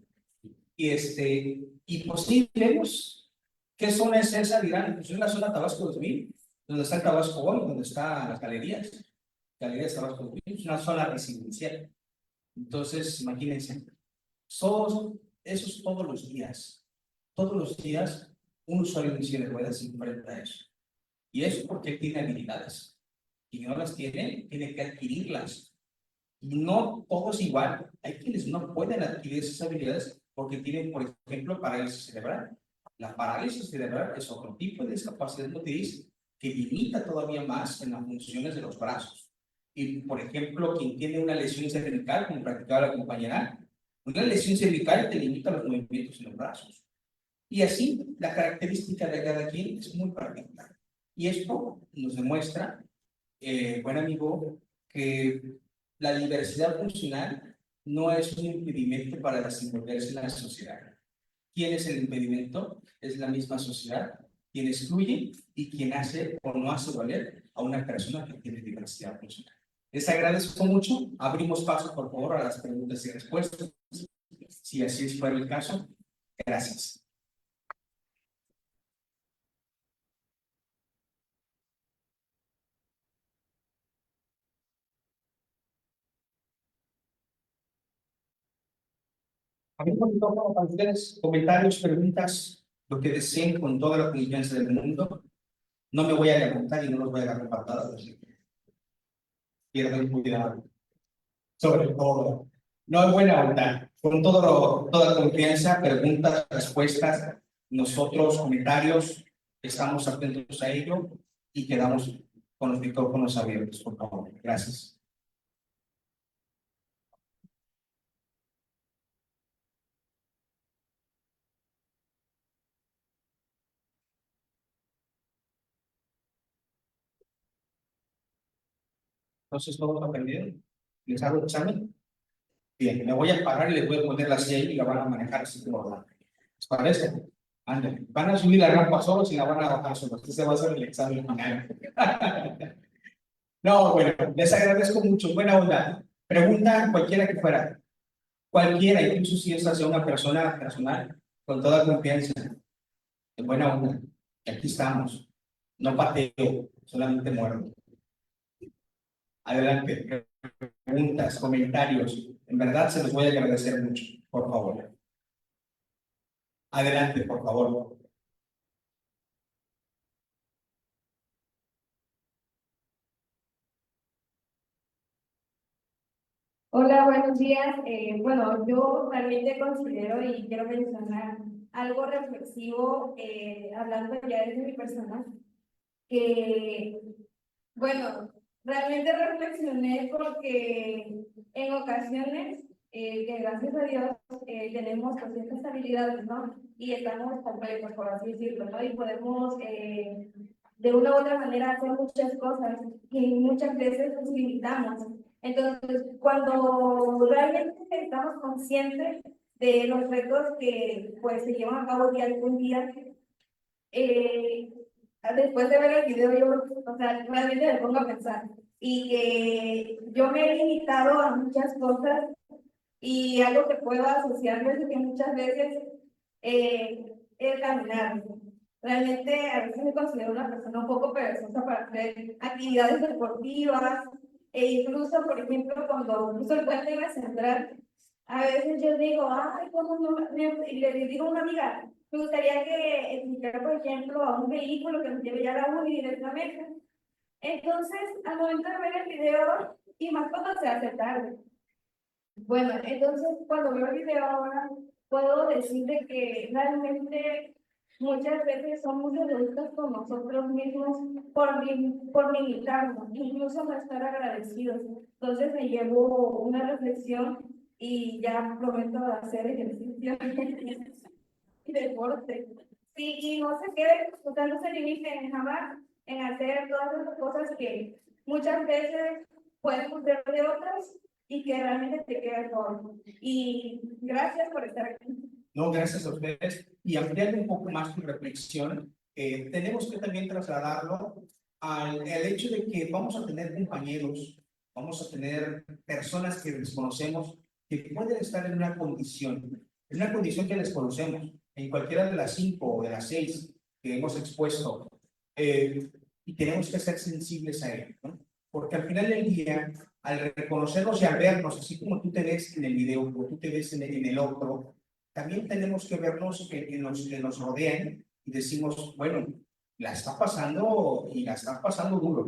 S2: Y pues sí, vemos qué zona es esa, dirán, pues es la zona Tabasco 2000, donde está el Tabasco Hoy, donde están las galerías Tabasco 2000, es una zona residencial. Entonces, imagínense, esos todos los días, un usuario de silla de ruedas se enfrenta a eso. Y eso porque tiene habilidades. Y no las tiene, tiene que adquirirlas. Y no todo es igual. Hay quienes no pueden adquirir esas habilidades porque tienen, por ejemplo, parálisis cerebral. La parálisis cerebral es otro tipo de discapacidad motriz que limita todavía más en las funciones de los brazos. Y, por ejemplo, quien tiene una lesión cervical, como practicaba la compañera, una lesión cervical te limita los movimientos en los brazos. Y así, la característica de cada quien es muy particular. Y esto nos demuestra, buen amigo, que la diversidad funcional no es un impedimento para desenvolverse en la sociedad. ¿Quién es el impedimento? Es la misma sociedad, quien excluye y quien hace o no hace valer a una persona que tiene diversidad funcional. Les agradezco mucho. Abrimos paso, por favor, a las preguntas y respuestas. Si así fuera el caso, gracias. A mí me toca para ustedes comentarios, preguntas, lo que deseen con toda la confianza del mundo. No me voy a levantar y no los voy a agarrar patadas, así que pierdan cuidado. Sobre todo, no es buena onda. Con toda confianza, preguntas, respuestas, nosotros, comentarios, estamos atentos a ello y quedamos con los micrófonos abiertos, por favor. Gracias. Entonces, ¿todos aprendieron? ¿Les hago el examen? Bien, me voy a parar y les voy a poner la silla y la van a manejar así como va. ¿Les parece? Ándale. Van a subir la rampa solos y la van a bajar solos. Este va a ser el examen final. No, bueno, les agradezco mucho. Buena onda. Pregunta cualquiera que fuera. Cualquiera, incluso si es hacia una persona personal, con toda confianza. En buena onda. Aquí estamos. No pateo, solamente muerdo. Adelante. Preguntas, comentarios. En verdad se los voy a agradecer mucho. Por favor. Adelante, por favor.
S7: Hola, buenos días. Bueno, yo realmente considero y quiero mencionar algo reflexivo, hablando ya desde mi persona, que, bueno, realmente reflexioné porque en ocasiones, que gracias a Dios, tenemos pues, ciertas habilidades, ¿no? Y estamos completos, por así decirlo, ¿no? Y podemos, de una u otra manera, hacer muchas cosas y muchas veces nos limitamos. Entonces, cuando realmente estamos conscientes de los retos que pues se llevan a cabo día con día, eh, después de ver el video, yo, o sea, realmente me pongo a pensar y que yo me he limitado a muchas cosas y algo que puedo asociarme es que muchas veces el caminar. Realmente a veces me considero una persona un poco perezosa para hacer actividades deportivas e incluso, por ejemplo, cuando uso el puente de la central, a veces yo digo, ay, ¿cómo no? Y le digo a una amiga, me gustaría que explicara, por ejemplo, a un vehículo que nos lleve ya a la UNI directamente. Entonces, al momento de ver el video, y más cuando se hace tarde, bueno, entonces cuando veo el video ahora, puedo decirte que realmente muchas veces somos egoístas con nosotros mismos por limitarnos, incluso no estar agradecidos. Entonces me llevo una reflexión y ya prometo hacer ejercicio y deporte. Sí, y no se quede, o sea, no se limiten jamás en hacer todas esas cosas que muchas veces podemos ver de otros y que realmente te quede todo. Y gracias por estar aquí.
S2: No, gracias a ustedes. Y ampliando un poco más tu reflexión, tenemos que también trasladarlo al hecho de que vamos a tener compañeros, vamos a tener personas que desconocemos, que pueden estar en una condición que desconocemos, en cualquiera de las 5 o de las 6 que hemos expuesto, y tenemos que ser sensibles a ello, ¿no? Porque al final del día, al reconocernos y al vernos, así como tú te ves en el video, o tú te ves en el otro, también tenemos que vernos en los que nos rodean y decimos, bueno, la está pasando y la está pasando duro.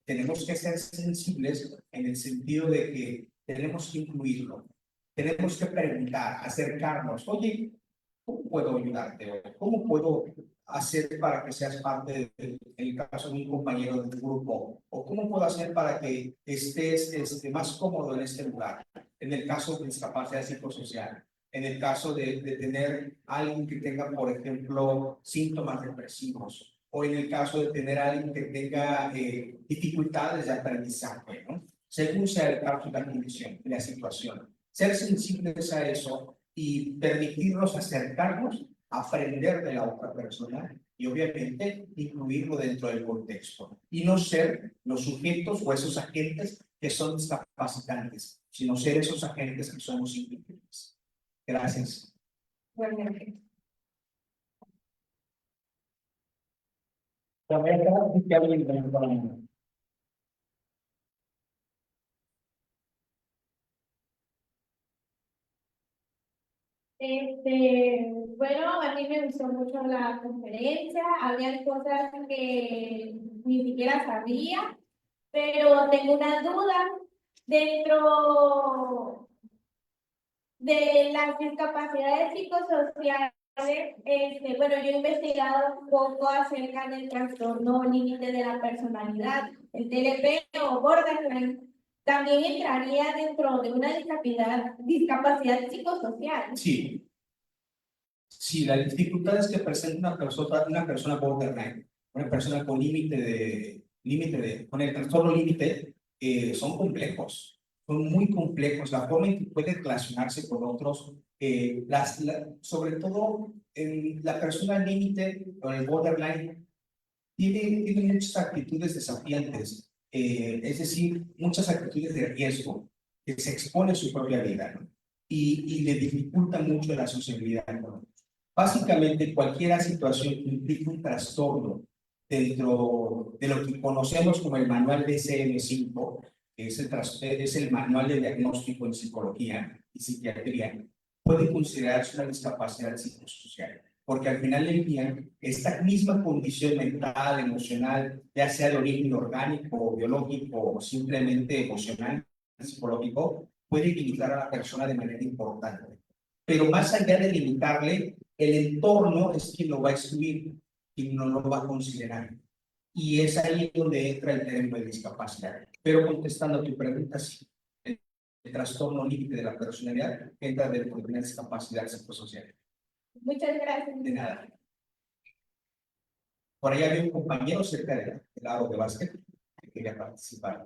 S2: Tenemos que ser sensibles en el sentido de que tenemos que incluirlo. Tenemos que preguntar, acercarnos. Oye, ¿cómo puedo ayudarte? ¿Cómo puedo hacer para que seas parte del caso de un compañero de tu grupo? ¿O cómo puedo hacer para que estés más cómodo en este lugar? En el caso de discapacidad psicosocial. En el caso de tener alguien que tenga, por ejemplo, síntomas depresivos, o en el caso de tener alguien que tenga dificultades de aprendizaje, ¿no? Según sea el caso, la condición, la situación. Ser sensibles a eso y permitirnos acercarnos, aprender de la otra persona y obviamente incluirlo dentro del contexto. Y no ser los sujetos o esos agentes que son discapacitantes, sino ser esos agentes que somos incluyentes. Gracias.
S7: Bueno,
S5: Bueno, a mí me gustó mucho la conferencia, había cosas que ni siquiera sabía, pero tengo una duda dentro de las discapacidades psicosociales. Bueno, yo he investigado un poco acerca del trastorno límite de la personalidad, el TLP o borderline. También entraría dentro de una discapacidad psicosocial.
S2: Sí. Sí, las dificultades que presenta una persona borderline, una persona con con el trastorno límite, son complejos, son muy complejos. La forma en que puede relacionarse con otros, sobre todo la persona límite con el borderline, tiene muchas actitudes desafiantes, es decir, muchas actitudes de riesgo, que se expone a su propia vida, ¿no? Y le dificulta mucho la sociabilidad con otros. Básicamente, cualquier situación que implique un trastorno dentro de lo que conocemos como el manual DSM-5, que es el manual de diagnóstico en psicología y psiquiatría, puede considerarse una discapacidad psicosocial. Porque al final del día, esta misma condición mental, emocional, ya sea de origen orgánico, biológico o simplemente emocional, psicológico, puede limitar a la persona de manera importante. Pero más allá de limitarle, el entorno es quien lo va a excluir, quien no lo va a considerar. Y es ahí donde entra el término de discapacidad. Pero contestando a tu pregunta, sí, el trastorno límite de la personalidad entra dentro de una discapacidad psicosocial.
S5: Muchas gracias.
S2: De nada. Por ahí había un compañero cerca del lado de básquet que quería participar.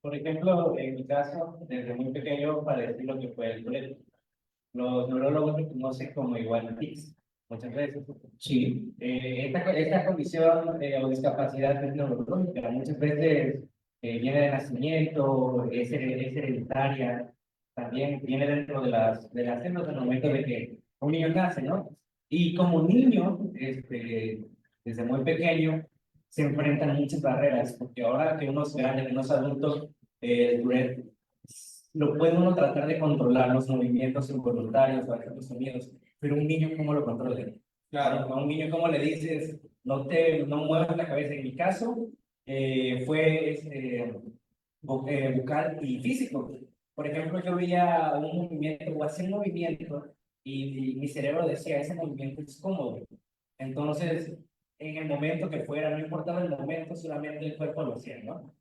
S8: Por ejemplo, en mi caso, desde muy pequeño padecí lo que fue el Tourette. Los neurólogos lo conocen como igual tics, muchas veces.
S2: Sí.
S8: Esta condición o discapacidad es neurológica, muchas veces viene de nacimiento, es hereditaria, también viene dentro de las células al momento de que un niño nace, ¿no? Y como niño, desde muy pequeño, se enfrentan a muchas barreras, porque ahora que uno es grande, que uno es adulto, el Tourette lo puede uno tratar de controlar los movimientos involuntarios o los sonidos, pero un niño, ¿cómo lo controla? Claro, a un niño, ¿cómo le dices? No muevas la cabeza. En mi caso, fue vocal y físico. Por ejemplo, yo veía un movimiento o hacía un movimiento y mi cerebro decía, ese movimiento es cómodo. Entonces, en el momento que fuera, no importaba el momento, solamente el cuerpo lo hacía, ¿no?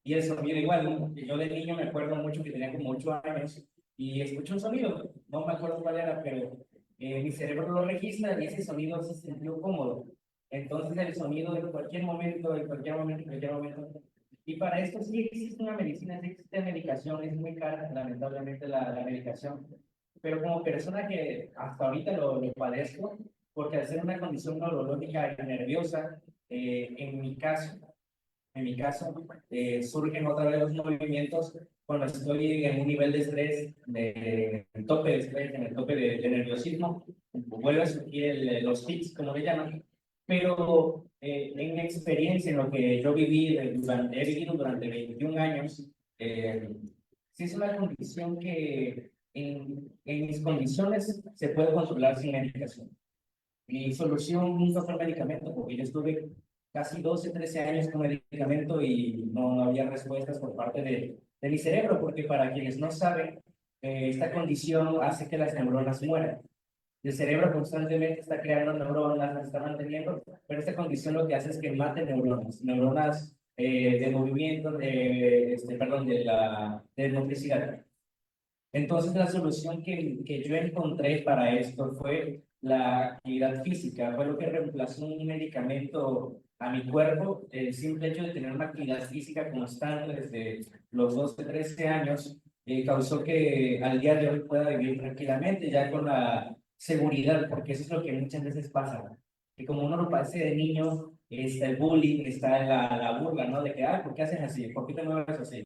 S8: Y el sonido igual, ¿no? Yo de niño me acuerdo mucho que tenía como 8 años y escuché un sonido, no me acuerdo cuál era, pero mi cerebro lo registra y ese sonido se sintió cómodo. Entonces el sonido en cualquier momento, en cualquier momento, en cualquier momento. Y para esto sí existe una medicina, sí existe medicación, es muy cara lamentablemente la medicación. Pero como persona que hasta ahorita lo padezco, porque al ser una condición neurológica y nerviosa, en mi caso, surgen otra vez los movimientos cuando estoy en un nivel de estrés, el tope de estrés, en el tope de nerviosismo, vuelve a surgir los tics, como le llaman. Pero en mi experiencia, en lo que yo viví, he vivido durante 21 años, sí es una condición que en mis condiciones se puede controlar sin medicación. Mi solución nunca fue el medicamento, porque yo estuve casi 12, 13 años con medicamento y no había respuestas por parte de mi cerebro, porque para quienes no saben, esta condición hace que las neuronas mueran. El cerebro constantemente está creando neuronas, las está manteniendo, pero esta condición lo que hace es que mate neuronas, neuronas de movimiento, perdón, de motricidad. Entonces, la solución que yo encontré para esto fue la actividad física, fue lo que reemplazó un medicamento a mi cuerpo. El simple hecho de tener una actividad física constante desde los 12, 13 años causó que al día de hoy pueda vivir tranquilamente, ya con la seguridad, porque eso es lo que muchas veces pasa. Que como uno lo padece de niño, está el bullying, está la burla, ¿no? De que, ah, ¿por qué haces así? ¿Por qué te mueves así?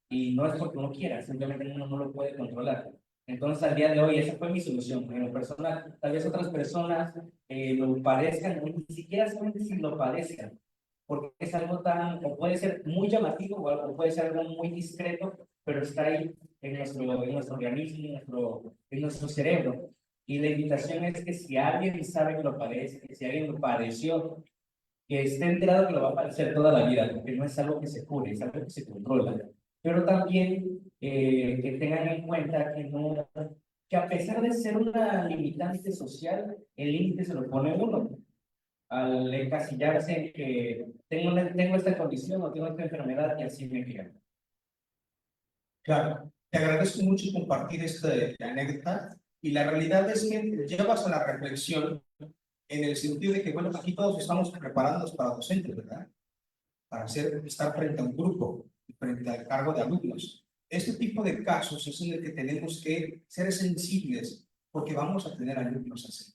S8: Y no es porque uno quiera, simplemente uno no lo puede controlar. Entonces, al día de hoy, esa fue mi solución. En lo personal, tal vez otras personas lo padezcan, ni siquiera saben si lo padezcan, porque es algo tan, o puede ser muy llamativo, o puede ser algo muy discreto, pero está ahí en nuestro organismo, en nuestro cerebro. Y la invitación es que si alguien sabe que lo padece, que si alguien lo padeció, que esté enterado que lo va a padecer toda la vida, porque no es algo que se cure, es algo que se controla. Pero también que tengan en cuenta que, no, que a pesar de ser una limitante social, el límite se lo pone uno. Al encasillarse en que tengo esta condición o tengo esta enfermedad y así me quedo.
S2: Claro, te agradezco mucho compartir esta anécdota y la realidad es que te llevas a la reflexión en el sentido de que, bueno, aquí todos estamos preparados para docentes, ¿verdad? Para estar frente a un grupo, frente al cargo de alumnos. Este tipo de casos es en el que tenemos que ser sensibles porque vamos a tener alumnos así.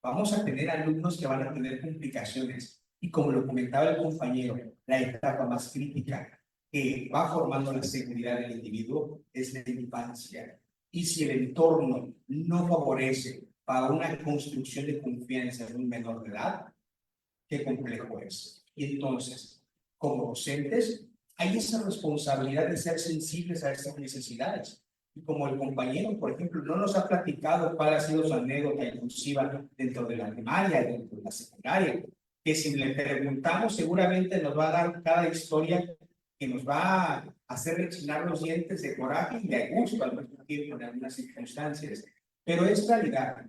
S2: Vamos a tener alumnos que van a tener complicaciones y como lo comentaba el compañero, la etapa más crítica que va formando la seguridad del individuo es la infancia. Y si el entorno no favorece para una construcción de confianza en un menor de edad, qué complejo es. Y entonces, como docentes, hay esa responsabilidad de ser sensibles a estas necesidades. Y como el compañero, por ejemplo, no nos ha platicado cuál ha sido su anécdota inclusiva dentro de la primaria, dentro de la secundaria, que si le preguntamos seguramente nos va a dar cada historia que nos va a hacer rechinar los dientes de coraje y de gusto al mismo tiempo en algunas circunstancias. Pero es realidad.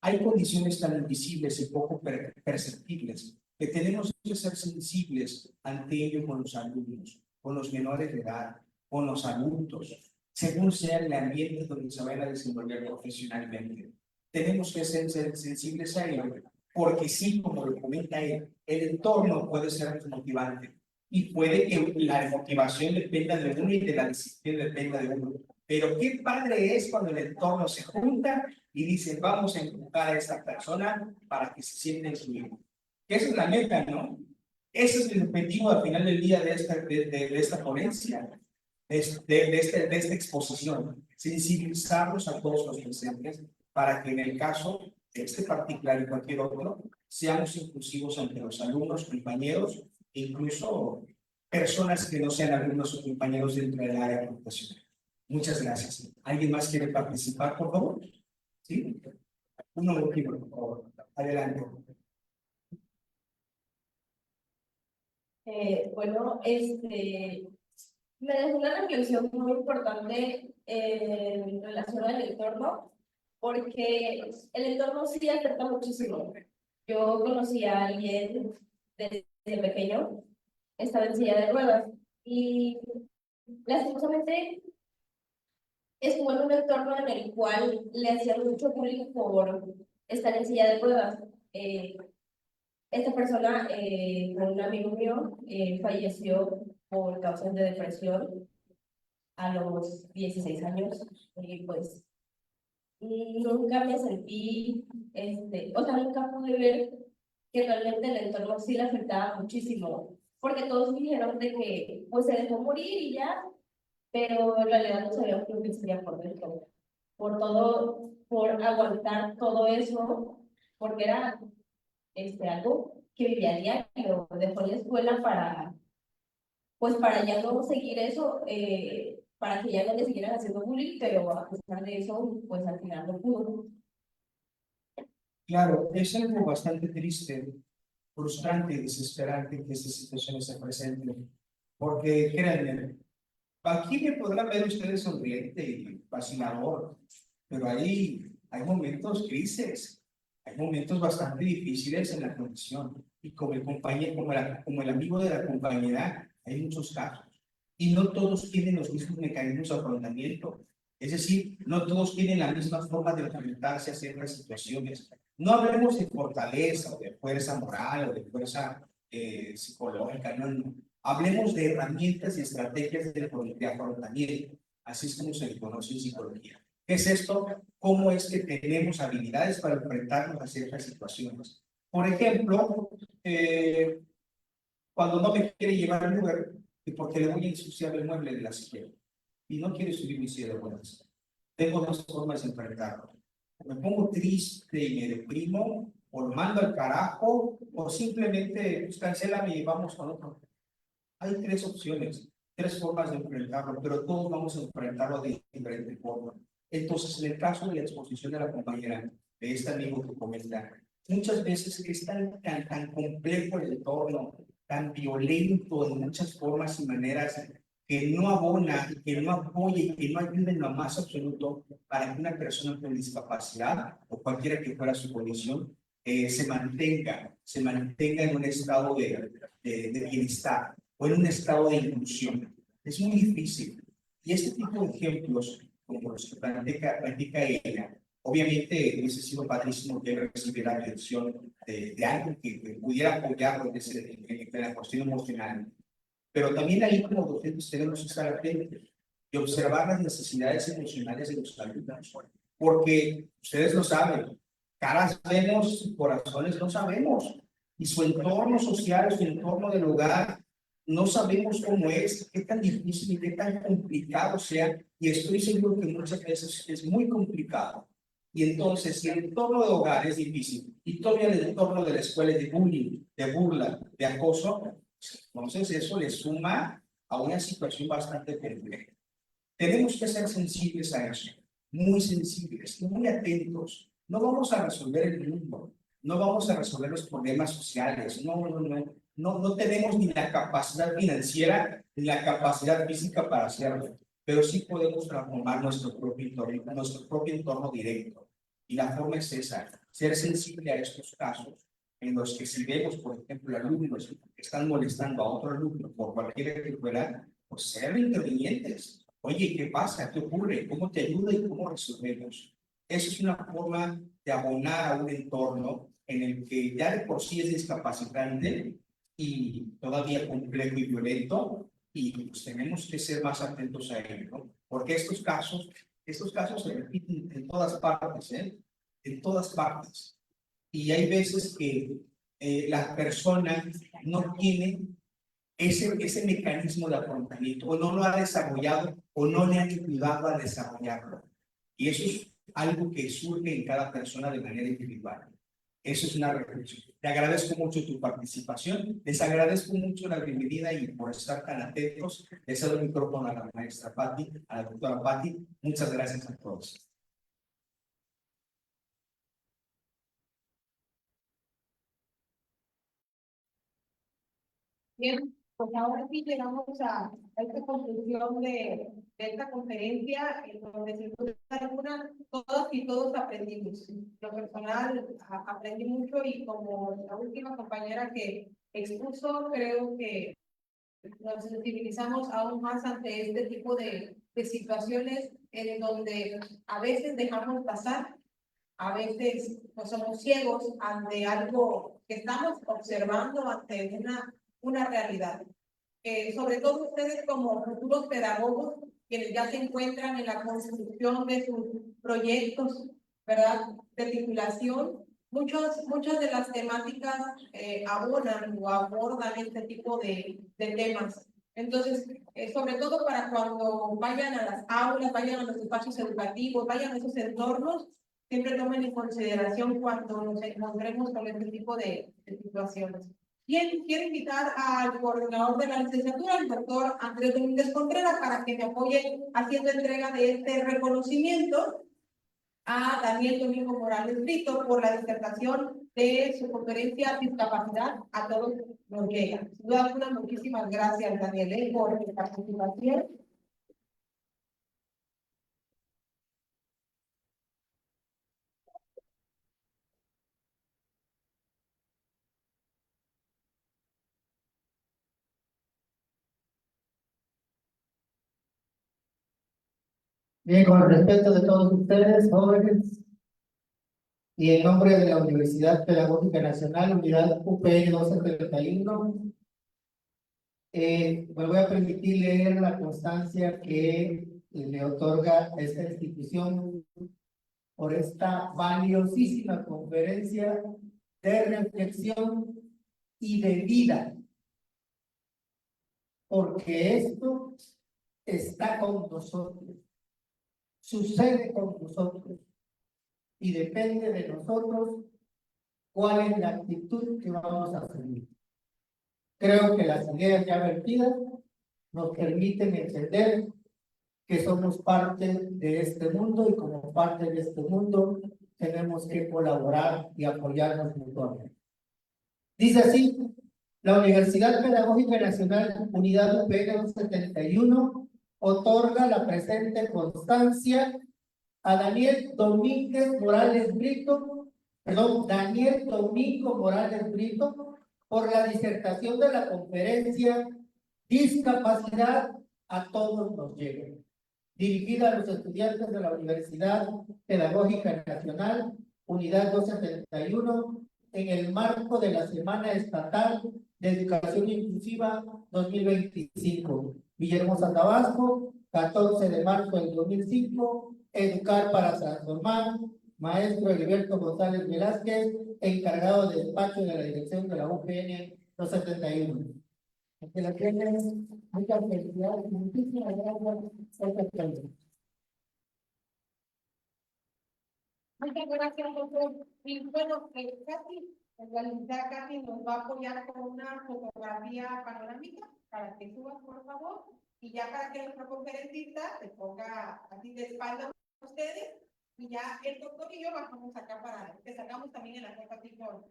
S2: Hay condiciones tan invisibles y poco perceptibles que tenemos que ser sensibles ante ello con los alumnos, con los menores de edad, con los adultos, según sea el ambiente donde se vayan a desenvolver profesionalmente. Tenemos que ser sensibles a ello, porque sí, como lo comenta él, el entorno puede ser motivante y puede que la motivación dependa de uno y de la disciplina dependa de uno. Pero qué padre es cuando el entorno se junta y dice, vamos a empujar a esta persona para que se sienta incluido. Que esa es la meta, ¿no? Ese es el objetivo al final del día de esta ponencia, de esta exposición, sensibilizarlos a todos los presentes para que en el caso de este particular y cualquier otro, seamos inclusivos entre los alumnos, compañeros e incluso personas que no sean alumnos o compañeros dentro del área profesional. Muchas gracias. ¿Alguien más quiere participar, por favor? ¿Sí? Uno último, por favor. Adelante.
S6: Bueno, me dejó una reflexión muy importante en relación al entorno, porque el entorno sí afecta muchísimo. Yo conocí a alguien desde pequeño, estaba en silla de ruedas, y lastimosamente
S7: estuvo en un entorno en el cual le hacían mucho bullying por estar en silla de ruedas. Esta persona, un amigo mío, falleció por causas de depresión a los 16 años y pues nunca me sentí, o sea, nunca pude ver que realmente el entorno sí le afectaba muchísimo, porque todos dijeron de que pues se dejó morir y ya, pero en realidad no sabíamos lo que sería por dentro, por todo, por aguantar todo eso, porque era algo que vivía a diario, dejó la escuela para, pues para ya no seguir eso, para que ya no le siguieran haciendo bullying, pero a pesar de eso, pues al final no pudo.
S2: Claro, es algo bastante triste, frustrante y desesperante que estas situaciones se presenten, porque créanme, aquí me podrán ver ustedes sonriente y fascinador, pero hay momentos grises, hay momentos bastante difíciles en la condición, y como el compañero, como el amigo de la compañera, hay muchos casos, y no todos tienen los mismos mecanismos de afrontamiento, es decir, no todos tienen la misma forma de enfrentarse a ciertas situaciones. No hablemos de fortaleza, o de fuerza moral, o de fuerza psicológica, no, no. Hablemos de herramientas y estrategias de afrontamiento, así es como se le conoce en psicología. ¿Qué es esto? ¿Cómo es que tenemos habilidades para enfrentarnos a ciertas situaciones? Por ejemplo, cuando no me quiere llevar al lugar, y porque le voy a ensuciar el mueble de la silla, y no quiere subir mi silla de ruedas. Tengo dos formas de enfrentarlo. Me pongo triste y me deprimo, o lo mando al carajo, o simplemente pues, cancélame y vamos con otro. Hay tres opciones, tres formas de enfrentarlo, pero todos vamos a enfrentarlo de diferente forma. Entonces, en el caso de la exposición de la compañera, de este amigo que comenta, muchas veces es tan complejo el entorno, tan violento en muchas formas y maneras, que no abona, que no apoya y que no ayuda en lo más absoluto para que una persona con discapacidad o cualquiera que fuera su condición se mantenga en un estado de bienestar o en un estado de inclusión. Es muy difícil. Y este tipo de ejemplos, como los que practica ella, obviamente hubiese sido padrísimo que él recibiera la atención de alguien que pudiera apoyarlo en la cuestión emocional. Pero también ahí como docentes tenemos que estar atentos y observar las necesidades emocionales de los alumnos. Porque ustedes lo saben, caras vemos, corazones no sabemos. Y su entorno social, su entorno del hogar, no sabemos cómo es, qué tan difícil y qué tan complicado sea. Y estoy seguro que muchas veces es muy complicado. Y entonces, si el entorno de hogar es difícil y todavía el entorno de la escuela es de bullying, de burla, de acoso, entonces eso le suma a una situación bastante compleja. Tenemos que ser sensibles a eso, muy sensibles, muy atentos. No vamos a resolver el mundo, no vamos a resolver los problemas sociales, no tenemos ni la capacidad financiera ni la capacidad física para hacerlo, pero sí podemos transformar nuestro propio entorno directo. Y la forma es esa, ser sensible a estos casos en los que si vemos, por ejemplo, alumnos que están molestando a otro alumno por cualquier que fuera, pues ser intervinientes. Oye, ¿qué pasa? ¿Qué ocurre? ¿Cómo te ayuda y cómo resolvemos? Eso es una forma de abonar a un entorno en el que ya de por sí es discapacitante y todavía complejo y violento, y pues tenemos que ser más atentos a ello, ¿no? Porque estos casos se repiten en todas partes, ¿eh? En todas partes. Y hay veces que la persona no tiene ese mecanismo de afrontamiento, o no lo ha desarrollado, o no le han ayudado a desarrollarlo. Y eso es algo que surge en cada persona de manera individual. Eso es una reflexión. Te agradezco mucho tu participación, les agradezco mucho la bienvenida y por estar tan atentos. Les cedo el micrófono a la maestra Patti, a la doctora Patti. Muchas gracias a todos.
S1: Bien, pues ahora sí llegamos a esta conclusión de esta conferencia, en donde sin duda alguna todos y todos aprendimos. Lo personal aprendí mucho y como la última compañera que expuso, creo que nos sensibilizamos aún más ante este tipo de situaciones en donde a veces dejamos pasar, a veces pues, somos ciegos ante algo que estamos observando, ante una realidad. Sobre todo ustedes como futuros pedagogos, quienes ya se encuentran en la construcción de sus proyectos, ¿verdad? De titulación, muchas de las temáticas abonan o abordan este tipo de temas. Entonces, sobre todo para cuando vayan a las aulas, vayan a los espacios educativos, vayan a esos entornos, siempre tomen en consideración cuando nos encontremos con este tipo de situaciones. Bien, quiero invitar al coordinador de la licenciatura, el doctor Andrés Domínguez Contreras, para que me apoye haciendo entrega de este reconocimiento a Daniel Domingo Morales Brito por la disertación de su conferencia Discapacidad a todos nos llega. Sin duda alguna, muchísimas gracias, Daniel, por tu participación.
S9: Bien, con el respeto de todos ustedes, jóvenes, y en nombre de la Universidad Pedagógica Nacional, Unidad UPN 271, me voy a permitir leer la constancia que le otorga esta institución por esta valiosísima conferencia de reflexión y de vida, porque esto está con nosotros, sucede con nosotros, y depende de nosotros cuál es la actitud que vamos a asumir. Creo que las ideas ya vertidas nos permiten entender que somos parte de este mundo y como parte de este mundo tenemos que colaborar y apoyarnos mutuamente. Dice así, la Universidad Pedagógica Nacional, Unidad UPN 71, otorga la presente constancia a Daniel Domínguez Morales Brito, Daniel Domingo Morales Brito, por la disertación de la conferencia Discapacidad a todos nos llega, dirigida a los estudiantes de la Universidad Pedagógica Nacional, Unidad 271, en el marco de la Semana Estatal de Educación Inclusiva 2025. Villahermosa, Tabasco, 14 de marzo del 2005, Educar para Transformar, maestro Heriberto González Velázquez, encargado de despacho de la dirección de la UPN 271. Que la tienen, muchas felicidades, muchísimas gracias.
S1: Muchas gracias, doctor. Y bueno, en realidad casi nos va a apoyar con una fotografía panorámica para que subas, por favor, y ya para que nuestro conferencista se ponga así de espalda a ustedes, y ya el doctor y yo bajamos acá para que sacamos también en la foto así con